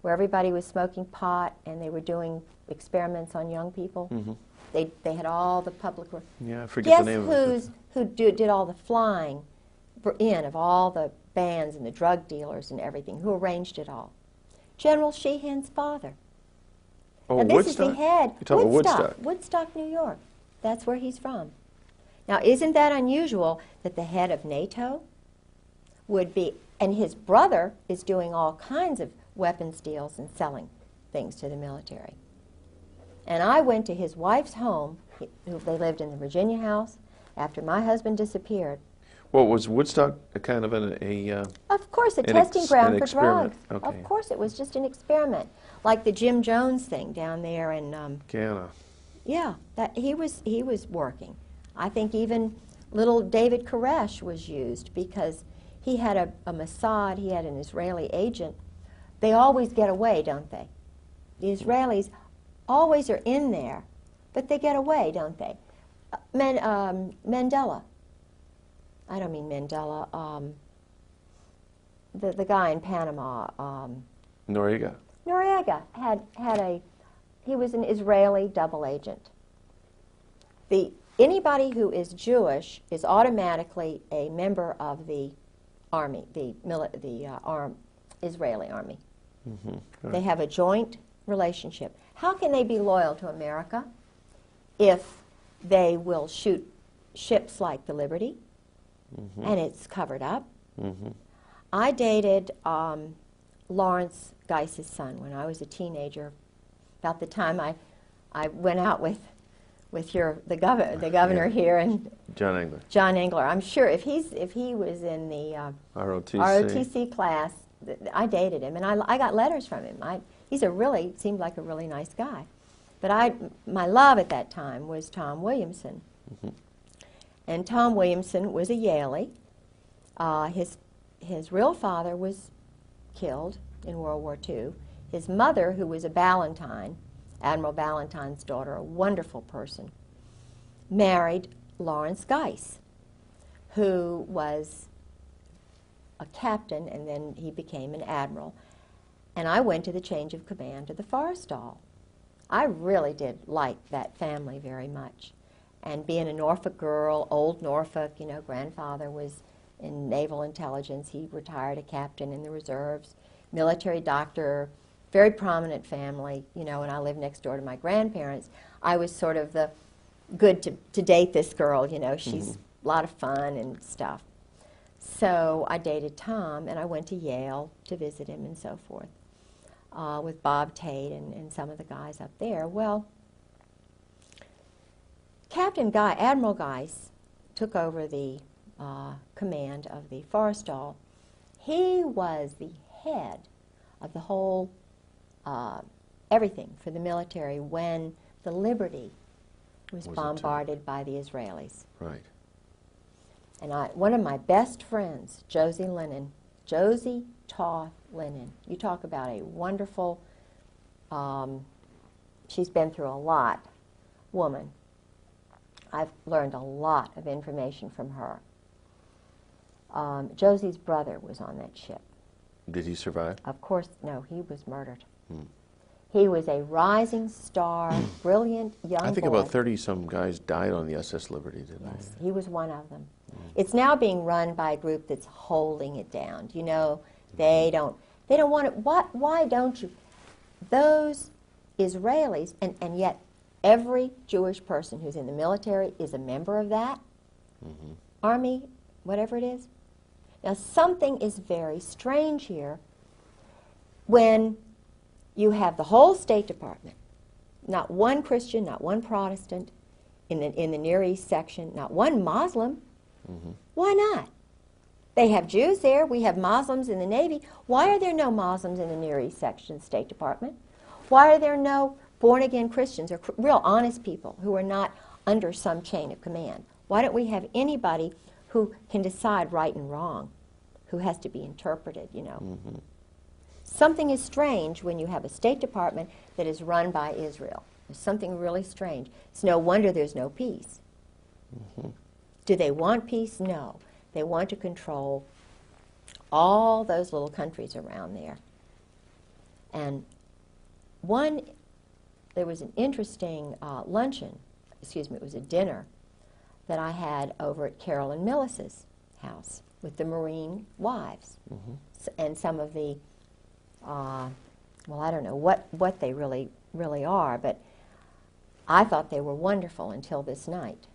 where everybody was smoking pot and they were doing experiments on young people? They had all the public... Yeah, I forget the name of it. Guess who did all the flying in of all the bands and the drug dealers and everything? Who arranged it all? General Sheehan's father. Oh, now, this Woodstock? is the head. You're talking about Woodstock, New York. That's where he's from. Now, isn't that unusual that the head of NATO would be... And his brother is doing all kinds of weapons deals and selling things to the military. And I went to his wife's home. They lived in the Virginia house after my husband disappeared. Well, was Woodstock a kind of Of course, a testing ground for experiment. drugs. Okay. Of course, it was just an experiment, like the Jim Jones thing down there in. Guyana. Yeah, that he was working. I think even little David Koresh was used because he had a Mossad. He had an Israeli agent. They always get away, don't they? The Israelis always are in there, but they get away, don't they? Mandela. I don't mean Mandela. The guy in Panama. Noriega. Noriega he was an Israeli double agent. Anybody who is Jewish is automatically a member of the army, the Israeli army. Right. They have a joint relationship. How can they be loyal to America if they will shoot ships like the Liberty and it's covered up? I dated Lawrence Geiss's son when I was a teenager, about the time I went out with the governor here and John Engler. I'm sure if he was in the ROTC class, I dated him and I got letters from him. Seemed like a really nice guy. But my love at that time was Tom Williamson. And Tom Williamson was a Yalie. His real father was killed in World War II. His mother, who was a Ballantyne, Admiral Ballantyne's daughter, a wonderful person, married Lawrence Geiss, who was a captain, and then he became an admiral. And I went to the change of command to the Forrestal. I really did like that family very much. And being a Norfolk girl, old Norfolk, you know, grandfather was in naval intelligence. He retired a captain in the reserves, military doctor, very prominent family, you know, and I lived next door to my grandparents. I was sort of the good to date this girl, you know, she's a lot of fun and stuff. So I dated Tom, and I went to Yale to visit him and so forth, with Bob Tate and some of the guys up there. Well, Admiral Geiss took over the command of the Forrestal. He was the head of the whole, everything for the military when the Liberty was bombarded by the Israelis. Right. And one of my best friends, Josie Toth Lennon, you talk about a wonderful, she's been through a lot, woman. I've learned a lot of information from her. Josie's brother was on that ship. Did he survive? Of course, no, he was murdered. He was a rising star, brilliant young boy. I think about 30-some guys died on the SS Liberty, didn't they? Yes, he was one of them. It's now being run by a group that's holding it down. You know, they don't want it. Why don't you? Those Israelis, and yet every Jewish person who's in the military is a member of that army, whatever it is. Now, something is very strange here when you have the whole State Department, not one Christian, not one Protestant in the Near East section, not one Muslim. Why not? They have Jews there. We have Muslims in the Navy. Why are there no Muslims in the Near East section of the State Department? Why are there no born-again Christians or real honest people who are not under some chain of command? Why don't we have anybody who can decide right and wrong, who has to be interpreted, you know? Something is strange when you have a State Department that is run by Israel. There's something really strange. It's no wonder there's no peace. Do they want peace? No. They want to control all those little countries around there. And there was an interesting luncheon, it was a dinner that I had over at Carolyn Millis's house with the Marine wives and some of the, well, I don't know what they really are, but I thought they were wonderful until this night.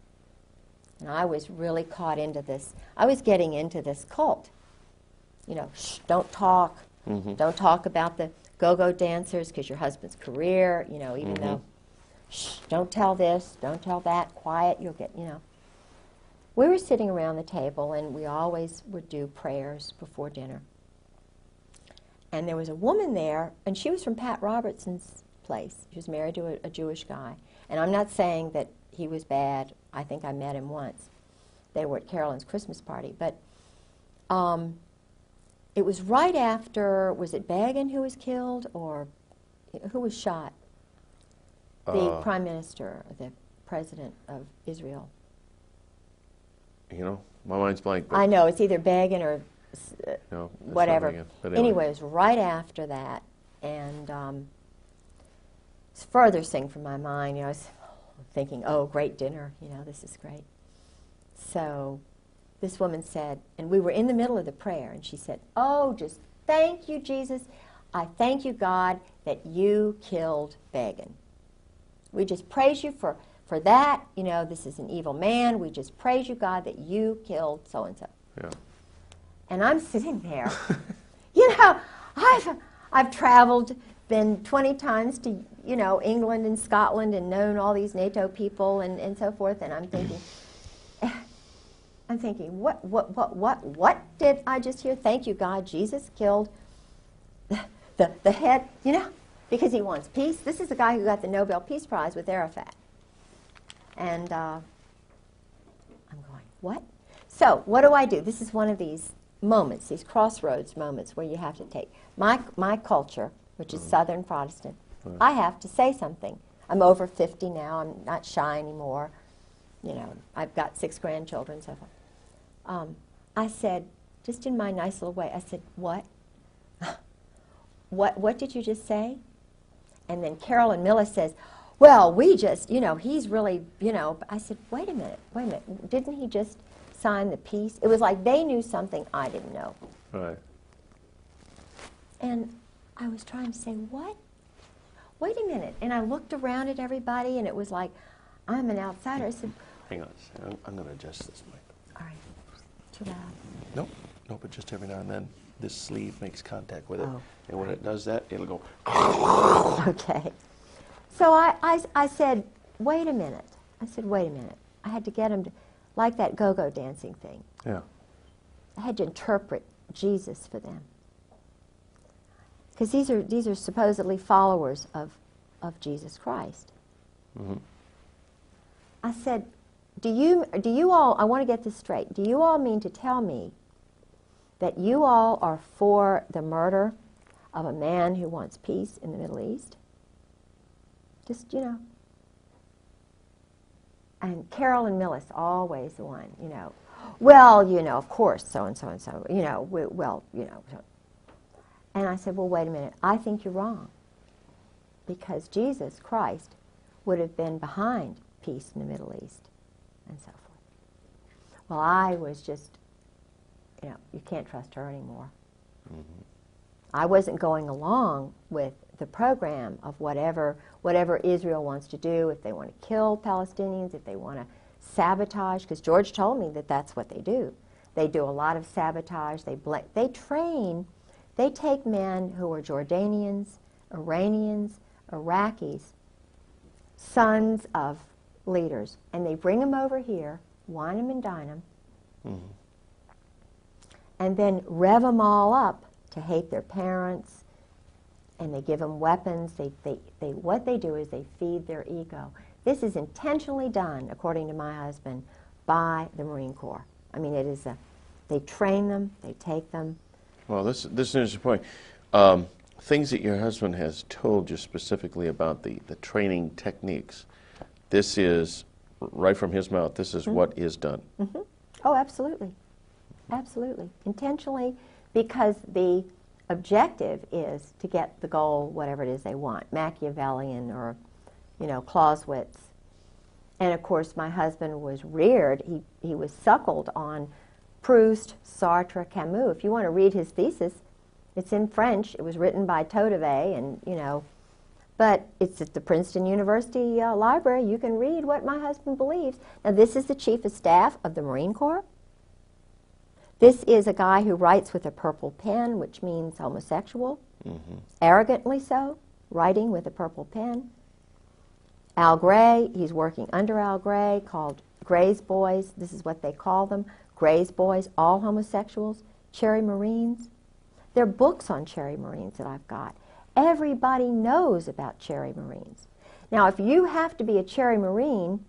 And I was really caught into this. I was getting into this cult. You know, shh, don't talk. Don't talk about the go-go dancers because your husband's career, you know, even though, shh, don't tell this, don't tell that, quiet, you'll get, you know. We were sitting around the table, and we always would do prayers before dinner. And there was a woman there, and she was from Pat Robertson's place. She was married to a Jewish guy. And I'm not saying that he was bad. I think I met him once. They were at Carolyn's Christmas party. But it was right after, was it Begin who was killed, or who was shot? The prime minister, the president of Israel. You know, my mind's blank. But I know, it's either Begin or no, whatever. Anyway, it was right after that. And it's the furthest thing from my mind. You know, I was thinking, oh, great dinner, you know, this is great. So this woman said, and we were in the middle of the prayer, and she said, oh, just thank you, Jesus. I thank you, God, that you killed Begin. We just praise you for that. You know, this is an evil man. We just praise you, God, that you killed so-and-so. Yeah. And I'm sitting there. You know, I've traveled, been 20 times to, you know, England and Scotland and known all these NATO people and so forth, and I'm thinking, what did I just hear? Thank you, God, Jesus killed the head, you know, because he wants peace. This is the guy who got the Nobel Peace Prize with Arafat. And I'm going, what? So what do? This is one of these moments, these crossroads moments where you have to take my culture, which is Southern Protestant. I have to say something. I'm over 50 now. I'm not shy anymore. You know, I've got 6 grandchildren, so forth. I said, just in my nice little way, I said, what? what did you just say? And then Carolyn Millis says, well, we just, he's really, I said, wait a minute, didn't he just sign the peace? It was like they knew something I didn't know. Right. And I was trying to say, what? Wait a minute. And I looked around at everybody, and it was like, I'm an outsider. I said, Hang on a second. I'm going to adjust this mic. all right, too loud. Nope. Nope, but just every now and then this sleeve makes contact with it. Oh, And when it does that, it'll go. Okay. So I said, wait a minute. I said, wait a minute. I had to get him to, like that go-go dancing thing. Yeah. I had to interpret Jesus for them. Because these are supposedly followers of Jesus Christ. Mm-hmm. I said, do you all, I want to get this straight, do you all mean to tell me that you all are for the murder of a man who wants peace in the Middle East? Just, And Carolyn Millis, always the one, well, of course, so-and-so and so, So. And I said, well, wait a minute, I think you're wrong. Because Jesus Christ would have been behind peace in the Middle East, and so forth. Well, I was just, you can't trust her anymore. Mm-hmm. I wasn't going along with the program of whatever Israel wants to do, if they want to kill Palestinians, if they want to sabotage, because George told me that that's what they do. They do a lot of sabotage. They train, they take men who are Jordanians, Iranians, Iraqis, sons of leaders, and they bring them over here, wine them and dine them, Mm-hmm. and then rev them all up to hate their parents, and they give them weapons. What they do is they feed their ego. This is intentionally done, according to my husband, by the Marine Corps. I mean, they train them, they take them. Well, this is an interesting point. Things that your husband has told you specifically about the training techniques. This is, right from his mouth, this is what is done. Mm-hmm. Oh, absolutely. Absolutely. Intentionally, because the objective is to get the goal, whatever it is they want, Machiavellian or, Clausewitz. And of course, my husband was reared, he was suckled on Proust, Sartre, Camus. If you want to read his thesis, it's in French. It was written by Todevay, and, but it's at the Princeton University library. You can read what my husband believes. Now, this is the Chief of Staff of the Marine Corps. This is a guy who writes with a purple pen, which means homosexual, arrogantly so, writing with a purple pen. Al Gray, he's working under Al Gray, called Gray's Boys. This is what they call them, Gray's Boys, all homosexuals, Cherry Marines. There are books on Cherry Marines that I've got. Everybody knows about Cherry Marines. Now, if you have to be a Cherry Marine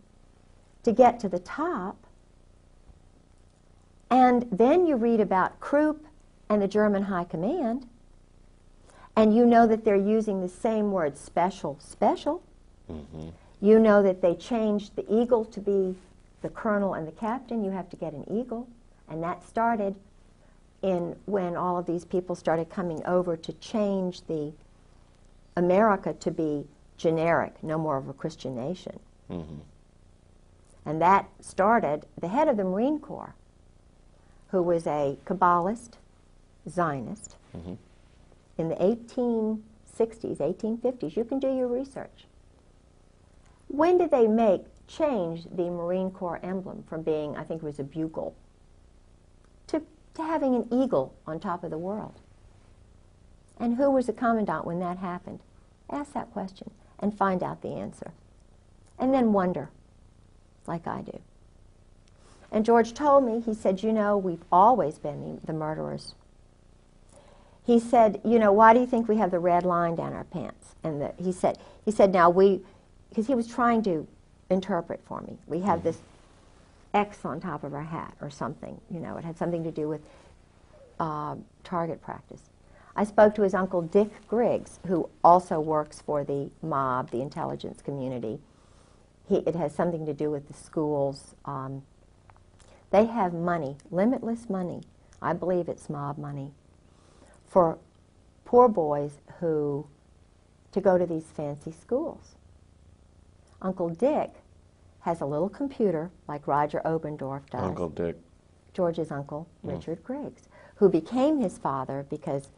to get to the top, and then you read about Krupp and the German High Command, and you know that they're using the same word, special. Mm-hmm. You know that they changed the eagle to be the colonel and the captain. You have to get an eagle. And that started when all of these people started coming over to change the America to be generic, no more of a Christian nation. Mm-hmm. And that started, the head of the Marine Corps, who was a Kabbalist, Zionist, in the 1860s, 1850s. You can do your research. When did they change the Marine Corps emblem from being, I think it was a bugle, to having an eagle on top of the world? And who was the commandant when that happened? Ask that question and find out the answer. And then wonder, like I do. And George told me, he said, we've always been the murderers. He said, why do you think we have the red line down our pants? And he said, now because he was trying to interpret for me. We have this X on top of our hat or something. It had something to do with target practice. I spoke to his uncle Dick Griggs, who also works for the mob, the intelligence community. It has something to do with the schools. They have money, limitless money. I believe it's mob money, for poor boys to go to these fancy schools. Uncle Dick has a little computer like Roger Oberndorf does. Uncle Dick. George's uncle, Richard Griggs, who became his father because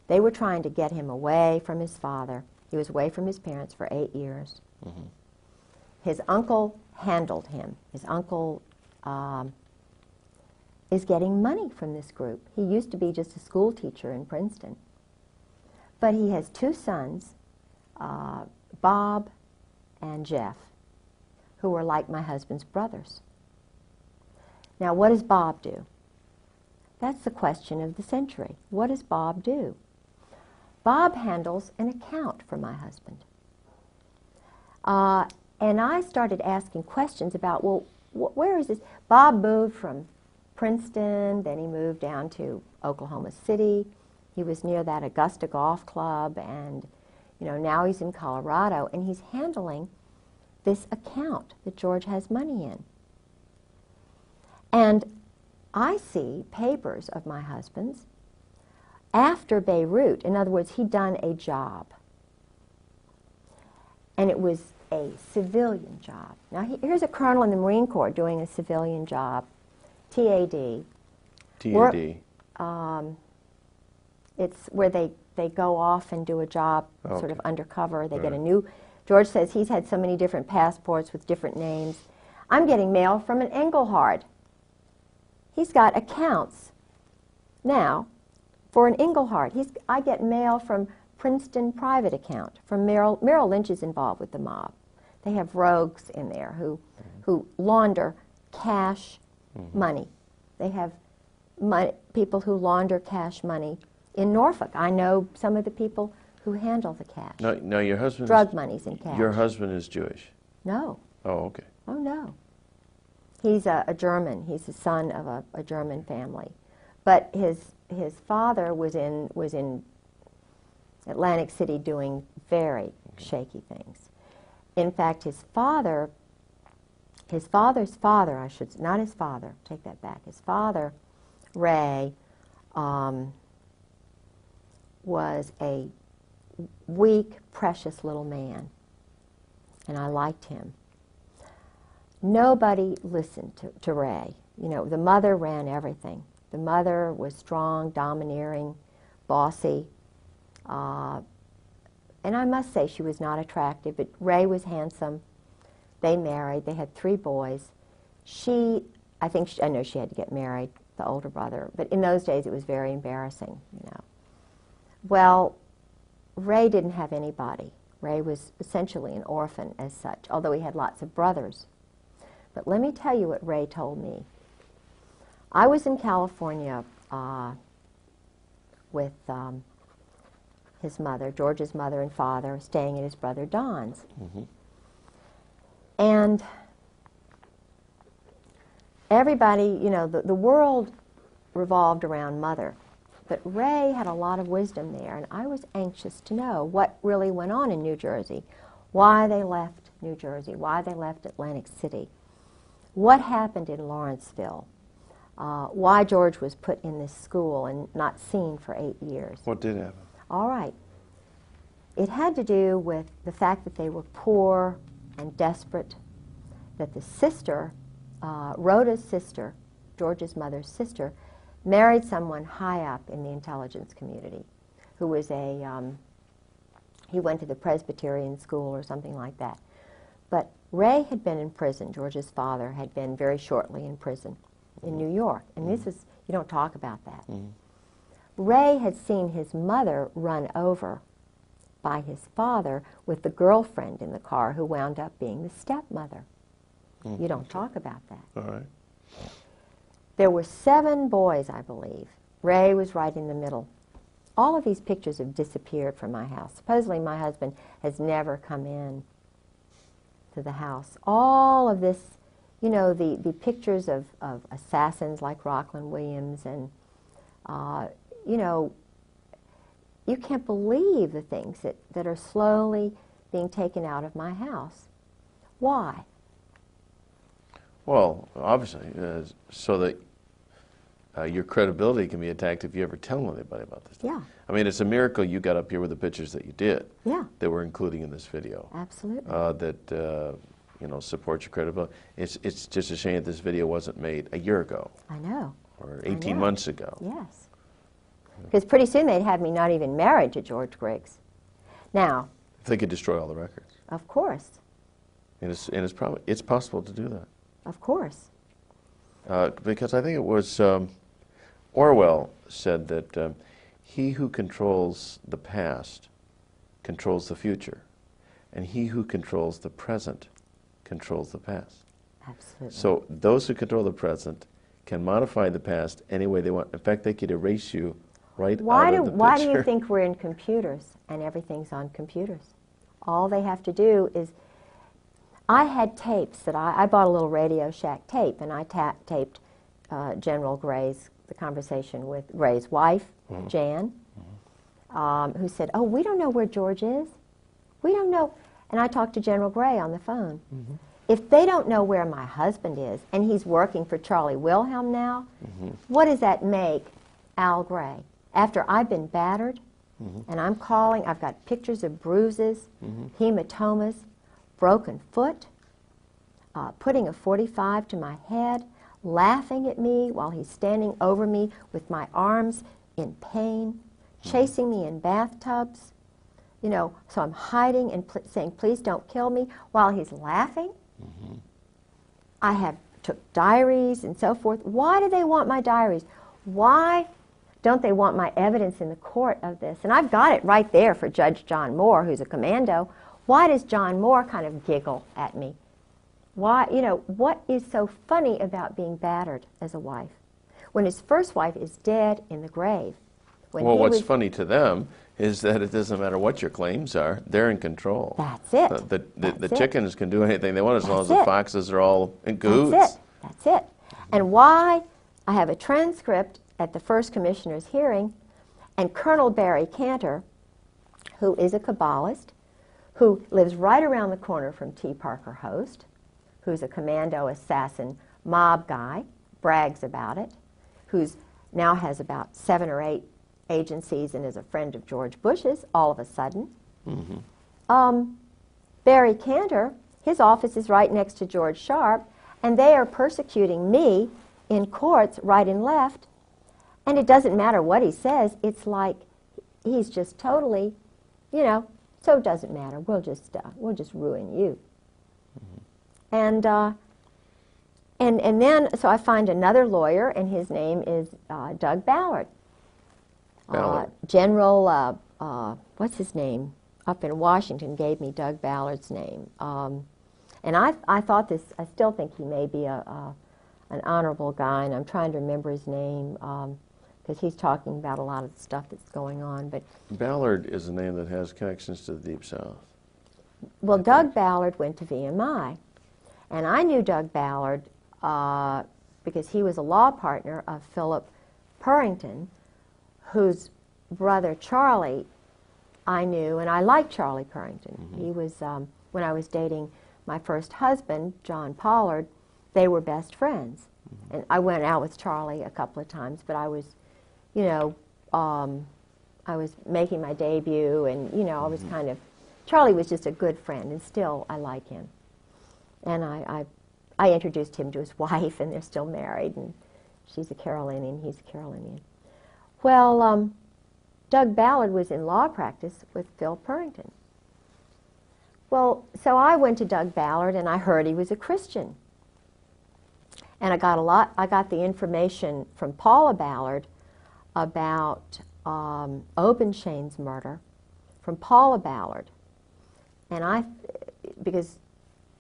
they were trying to get him away from his father. He was away from his parents for 8 years. Mm-hmm. His uncle handled him. His uncle is getting money from this group. He used to be just a school teacher in Princeton. But he has 2 sons, Bob and Jeff, who are like my husband's brothers. Now, what does Bob do? That's the question of the century. What does Bob do? Bob handles an account for my husband. And I started asking questions about, well, where is this? Bob moved from Princeton, then he moved down to Oklahoma City. He was near that Augusta Golf Club, and now he's in Colorado, and he's handling this account that George has money in. And I see papers of my husband's after Beirut. In other words, he'd done a job. And it was a civilian job. Now, here's a colonel in the Marine Corps doing a civilian job, TAD. TAD. It's where they go off and do a job sort of Okay. undercover. They get a Right. new... George says he's had so many different passports with different names. I'm getting mail from an Engelhard. He's got accounts now for an Engelhard. I get mail from Princeton private account, from Merrill Lynch is involved with the mob. They have rogues in there who launder cash money. They have people who launder cash money in Norfolk. I know some of the people who handle the cash. No, your husband. Drug money's in cash. Your husband is Jewish. No. Oh, okay. Oh, no. He's a German. He's the son of a German family. But his father was in Atlantic City doing very shaky things. In fact, his father's father, not his father, take that back. His father, Ray, was a weak, precious little man, and I liked him. Nobody listened to Ray. The mother ran everything. The mother was strong, domineering, bossy, and I must say she was not attractive, but Ray was handsome. They married. They had 3 boys. I know she had to get married, the older brother, but in those days it was very embarrassing, Well, Ray didn't have anybody. Ray was essentially an orphan as such, although he had lots of brothers. But let me tell you what Ray told me. I was in California with his mother, George's mother and father, staying at his brother Don's. Mm-hmm. And everybody, the world revolved around Mother. But Ray had a lot of wisdom there, and I was anxious to know what really went on in New Jersey, why they left New Jersey, why they left Atlantic City, what happened in Lawrenceville, why George was put in this school and not seen for 8 years. What did happen? All right. It had to do with the fact that they were poor and desperate, that the sister, Rhoda's sister, George's mother's sister, married someone high up in the intelligence community who was he went to the Presbyterian school or something like that. But Ray had been in prison. George's father had been very shortly in prison in New York. And this is, you don't talk about that. Mm-hmm. Ray had seen his mother run over by his father with the girlfriend in the car who wound up being the stepmother. Mm-hmm. You don't talk about that. All right. There were 7 boys, I believe. Ray was right in the middle. All of these pictures have disappeared from my house. Supposedly my husband has never come in to the house. All of this, the pictures of assassins like Rockland Williams and, you can't believe the things that are slowly being taken out of my house. Why? Well, obviously, so that your credibility can be attacked if you ever tell anybody about this. Yeah. I mean, it's a miracle you got up here with the pictures that you did. Yeah. That we're including in this video. Absolutely. That you know, support your credibility. It's just a shame that this video wasn't made a year ago. I know. Or 18 months ago. Yes. Because pretty soon they'd have me not even married to George Griggs. Now. If they could destroy all the records. Of course. And it's possible to do that. Of course. Because I think it was Orwell said that he who controls the past controls the future, and he who controls the present controls the past. Absolutely. So those who control the present can modify the past any way they want. In fact, they could erase you right out of the picture. Why do you think we're in computers and everything's on computers? All they have to do is, I had tapes that I bought a little Radio Shack tape, and I taped General Gray's, the conversation with Gray's wife, Jan, who said, "Oh, we don't know where George is. We don't know." And I talked to General Gray on the phone. If they don't know where my husband is, and he's working for Charlie Wilhelm now, what does that make Al Gray? After I've been battered, and I'm calling, I've got pictures of bruises, hematomas, broken foot, putting a 45 to my head, laughing at me while he's standing over me with my arms in pain, chasing me in bathtubs. You know, so I'm hiding and saying, "Please don't kill me," while he's laughing. I took diaries and so forth. Why do they want my diaries? Why don't they want my evidence in the court of this? And I've got it right there for Judge John Moore, who's a commando. Why does John Moore kind of giggle at me? Why, you know, what is so funny about being battered as a wife? When his first wife is dead in the grave. Well, what's funny to them is that it doesn't matter what your claims are, they're in control. That's it. The chickens can do anything they want as long as the foxes are all in cahoots. That's it. And why I have a transcript at the first commissioner's hearing, and Colonel Barry Cantor, who is a Kabbalist, who lives right around the corner from T. Parker Host, who's a commando assassin mob guy, brags about it, who's now has about 7 or 8 agencies and is a friend of George Bush's all of a sudden. Barry Cantor, his office is right next to George Sharp, and they are persecuting me in courts right and left, and it doesn't matter what he says. It's like he's just totally, you know, so it doesn't matter. We'll just ruin you. And then, so I find another lawyer, and his name is Doug Ballard. General, what's his name, up in Washington gave me Doug Ballard's name. And I thought this, I still think he may be an honorable guy, and I'm trying to remember his name, because he's talking about a lot of the stuff that's going on. But Ballard is a name that has connections to the Deep South. Well, Doug Ballard went to VMI, and I knew Doug Ballard because he was a law partner of Philip Purrington, whose brother Charlie I knew, and I liked Charlie Purrington. He was, when I was dating my first husband, John Pollard, they were best friends. And I went out with Charlie a couple of times, but I was, you know, I was making my debut, and, you know, I was kind of, Charlie was just a good friend, and still I like him. And I introduced him to his wife, and they're still married, and she's a Carolinian, he's a Carolinian. Well, Doug Ballard was in law practice with Phil Purrington. Well, so I went to Doug Ballard, and I heard he was a Christian. And I got the information from Paula Ballard about Obenshain's murder from Paula Ballard. And because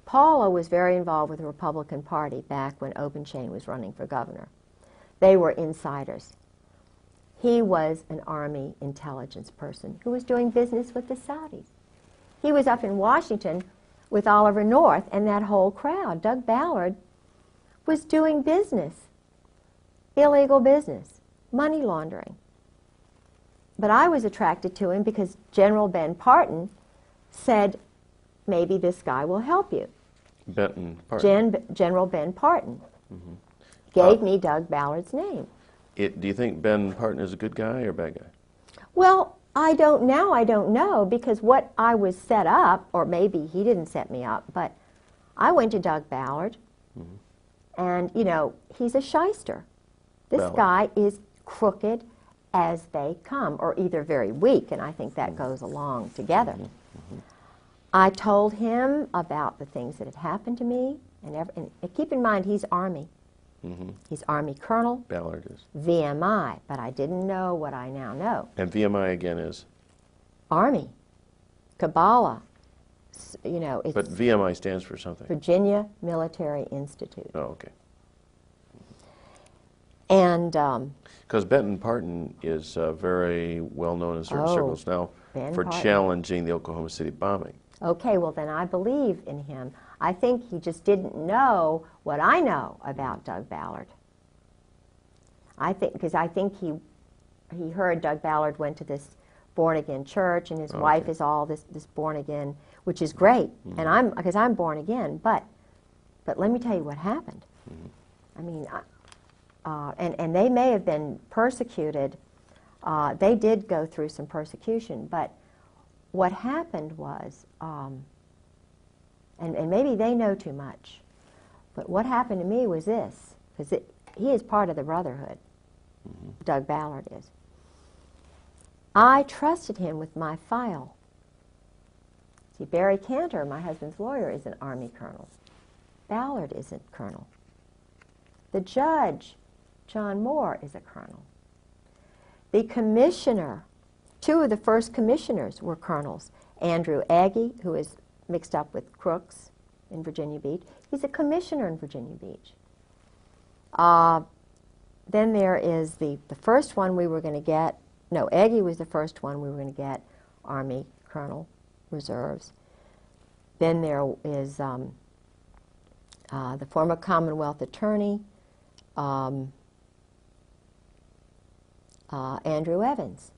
Paula was very involved with the Republican Party back when Obenshain was running for governor. They were insiders. He was an Army intelligence person who was doing business with the Saudis. He was up in Washington with Oliver North and that whole crowd. Doug Ballard was doing business, illegal business, money laundering. But I was attracted to him because General Ben Parton said, maybe this guy will help you. Benton Parton. General Ben Parton gave me Doug Ballard's name. Do you think Ben Parton is a good guy or a bad guy? Well, I don't know, because what I was set up, or maybe he didn't set me up, but I went to Doug Ballard, and, you know, he's a shyster. This Ballard. guy is crooked as they come, or either very weak, and I think that goes along together. I told him about the things that had happened to me, and keep in mind, he's Army. He's Army Colonel, Ballard is. VMI, but I didn't know what I now know. And VMI again is? Army, Kabbalah, you know, it's But VMI stands for something. Virginia Military Institute. Oh, okay. And Because Benton Parton is very well known in certain Oh, circles now Ben for Parton. challenging the Oklahoma City bombing. okay, well then I believe in him. I think he just didn't know what I know about Doug Ballard. I think, because I think he heard Doug Ballard went to this born-again church, and his wife is all this born-again, which is great, and because I'm born again, but let me tell you what happened. I mean, and they may have been persecuted. They did go through some persecution, but what happened was, and maybe they know too much, but what happened to me was this, because he is part of the Brotherhood, Doug Ballard is. I trusted him with my file. See, Barry Cantor, my husband's lawyer, is an Army colonel. Ballard isn't colonel. The judge, John Moore, is a colonel. The commissioner, two of the first commissioners were colonels. Andrew Aggie, who is mixed up with Crooks in Virginia Beach, he's a commissioner in Virginia Beach. Then there is the first one we were going to get. No, Aggie was the first one we were going to get, Army Colonel, Reserves. Then there is the former Commonwealth Attorney, Andrew Evans.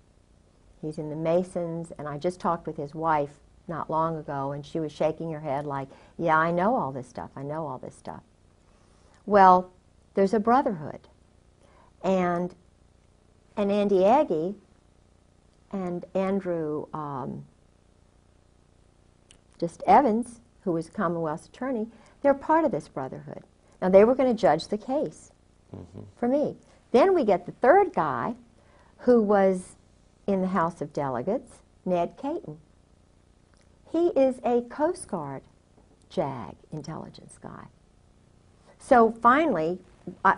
He's in the Masons, and I just talked with his wife not long ago, and she was shaking her head like, yeah, I know all this stuff, I know all this stuff. Well, there's a brotherhood. And Andy Aggie and Andrew just Evans, who was Commonwealth's attorney, they're part of this brotherhood. Now, they were going to judge the case for me. Then we get the third guy, who was in the House of Delegates, Ned Caton. He is a Coast Guard JAG intelligence guy. So finally,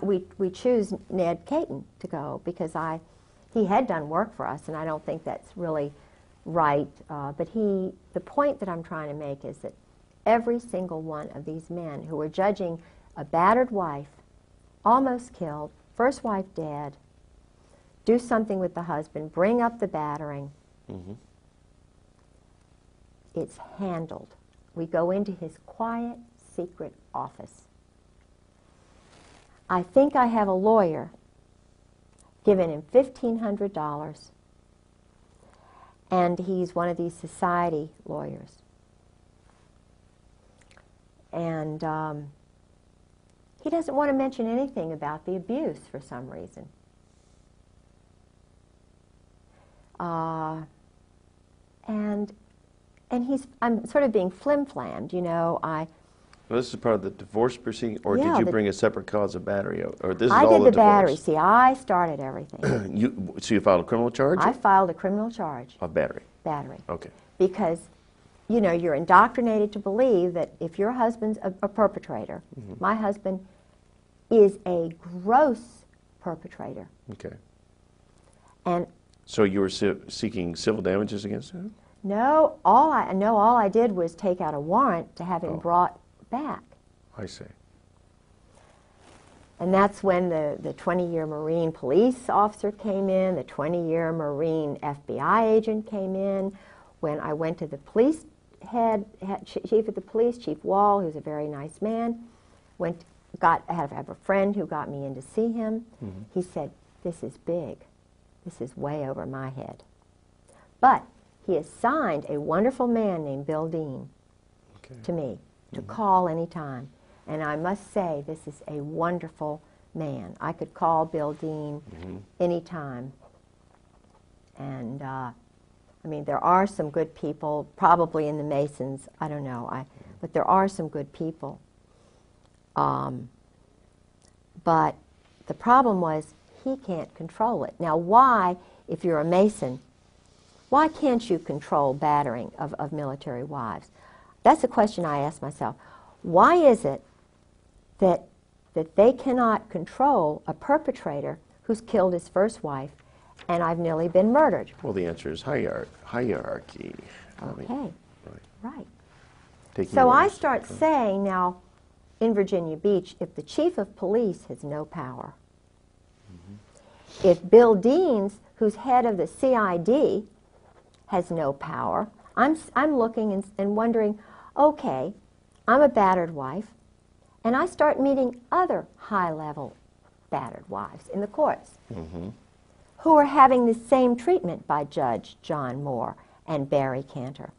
we choose Ned Caton to go, because he had done work for us, and I don't think that's really right. But the point that I'm trying to make is that every single one of these men who were judging a battered wife, almost killed, first wife dead, do something with the husband, bring up the battering, it's handled. We go into his quiet, secret office. I think I have a lawyer given him $1,500, and he's one of these society lawyers. And he doesn't want to mention anything about the abuse for some reason. And I'm sort of being flim-flammed, you know. Well, this is part of the divorce proceeding, or Yeah, did you bring a separate cause of battery? Or this is I all did the divorce? battery. See, I started everything. So you filed a criminal charge? I filed a criminal charge. Of battery? Battery. Okay. Because, you know, you're indoctrinated to believe that if your husband's a perpetrator, my husband is a gross perpetrator. Okay. And So you were seeking civil damages against him? no, all I did was take out a warrant to have him brought back. I see. And that's when the 20-year Marine police officer came in, the 20-year Marine FBI agent came in. When I went to the police chief of the police, Chief Wall, who's a very nice man, I have a friend who got me in to see him. He said, this is big. This is way over my head. But he assigned a wonderful man named Bill Dean to me to call any time. And I must say, this is a wonderful man. I could call Bill Dean anytime. And, I mean, there are some good people, probably in the Masons, I don't know, but there are some good people. But the problem was he can't control it. Now, why, if you're a Mason, why can't you control battering of military wives? That's a question I ask myself. Why is it that they cannot control a perpetrator who's killed his first wife and I've nearly been murdered? Well, the answer is hierarchy. Okay, right. Taking So I orders. start saying now, in Virginia Beach, if the chief of police has no power, if Bill Deans, who's head of the CID, has no power, I'm looking and wondering, okay, I'm a battered wife, and I start meeting other high-level battered wives in the courts who are having the same treatment by Judge John Moore and Barry Cantor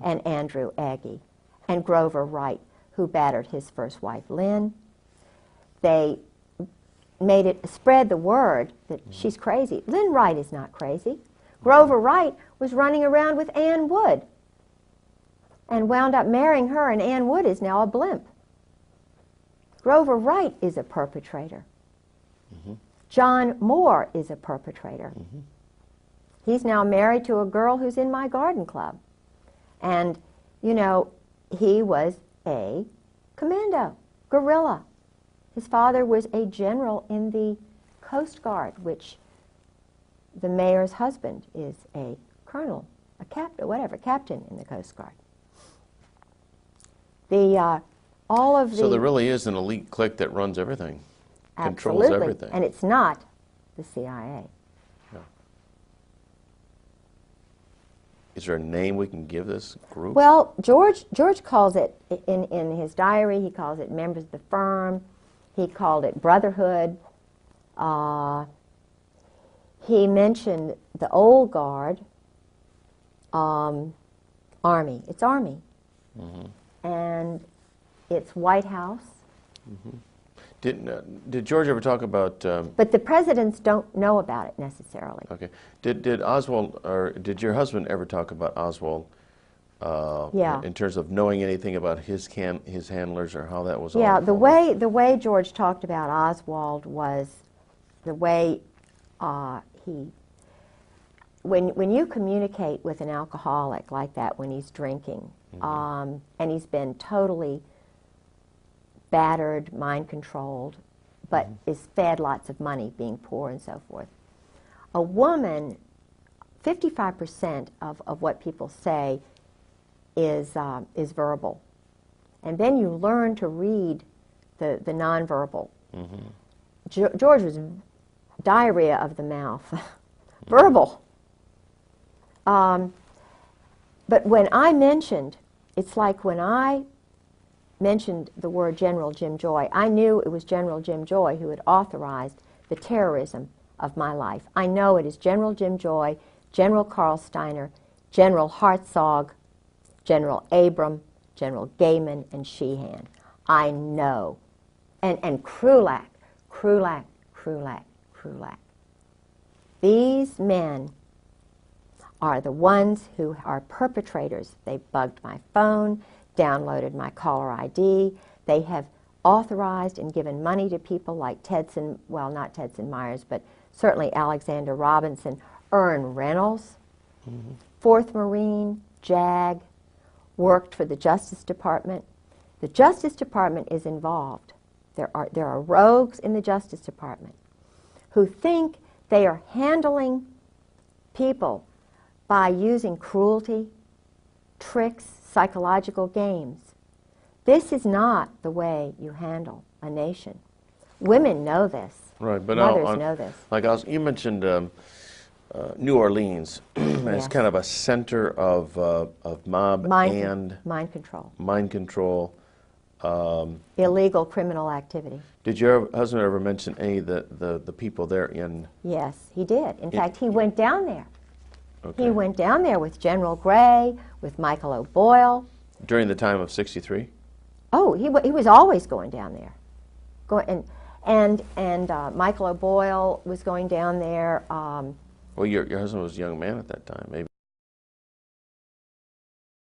and Andrew Agee and Grover Wright, who battered his first wife, Lynn. They spread the word that she's crazy. Lynn Wright is not crazy. Grover Wright was running around with Ann Wood and wound up marrying her, and Ann Wood is now a blimp. Grover Wright is a perpetrator. John Moore is a perpetrator. He's now married to a girl who's in my garden club. And, you know, he was a commando, guerrilla. His father was a general in the Coast Guard, which the mayor's husband is a colonel, a captain, whatever, captain in the Coast Guard. So there really is an elite clique that runs everything, controls absolutely, everything. and it's not the CIA. No. Is there a name we can give this group? Well, George calls it, in his diary, he calls it members of the firm. He called it brotherhood. He mentioned the old guard, Army. It's Army. And it's White House. Did George ever talk about? But the presidents don't know about it necessarily. Okay. Did Oswald, or did your husband ever talk about Oswald? Yeah. In terms of knowing anything about his handlers or how that was? Yeah, all the way George talked about Oswald was the way when you communicate with an alcoholic like that when he's drinking, and he's been totally battered, mind controlled, but is fed lots of money, being poor and so forth. A woman, 55% of what people say is verbal, and then you learn to read the nonverbal. George was diarrhea of the mouth, verbal. But when I mentioned, it's like when I mentioned the word General Jim Joy, I knew it was General Jim Joy who had authorized the terrorism of my life. I know it is General Jim Joy, General Carl Steiner, General Hartzog, General Abram, General Gaiman, and Sheehan. I know. And Krulak. These men are the ones who are perpetrators. They bugged my phone, downloaded my caller ID. They have authorized and given money to people like Tedson, well, not Tedson Myers, but certainly Alexander Robinson, Ern Reynolds, 4th Marine, JAG, worked for the Justice Department. The Justice Department is involved. There are rogues in the Justice Department who think they are handling people by using cruelty, tricks, psychological games. This is not the way you handle a nation. Women know this. Right, but mothers know this. Like you mentioned New Orleans as Yes. kind of a center of mob and mind control, illegal criminal activity. Did your husband ever mention any of the people there in? Yes, he did. In fact, he went down there. Okay. He went down there with General Gray, with Michael O'Boyle. During the time of '63? Oh, he was always going down there. And Michael O'Boyle was going down there. Well, your husband was a young man at that time, maybe.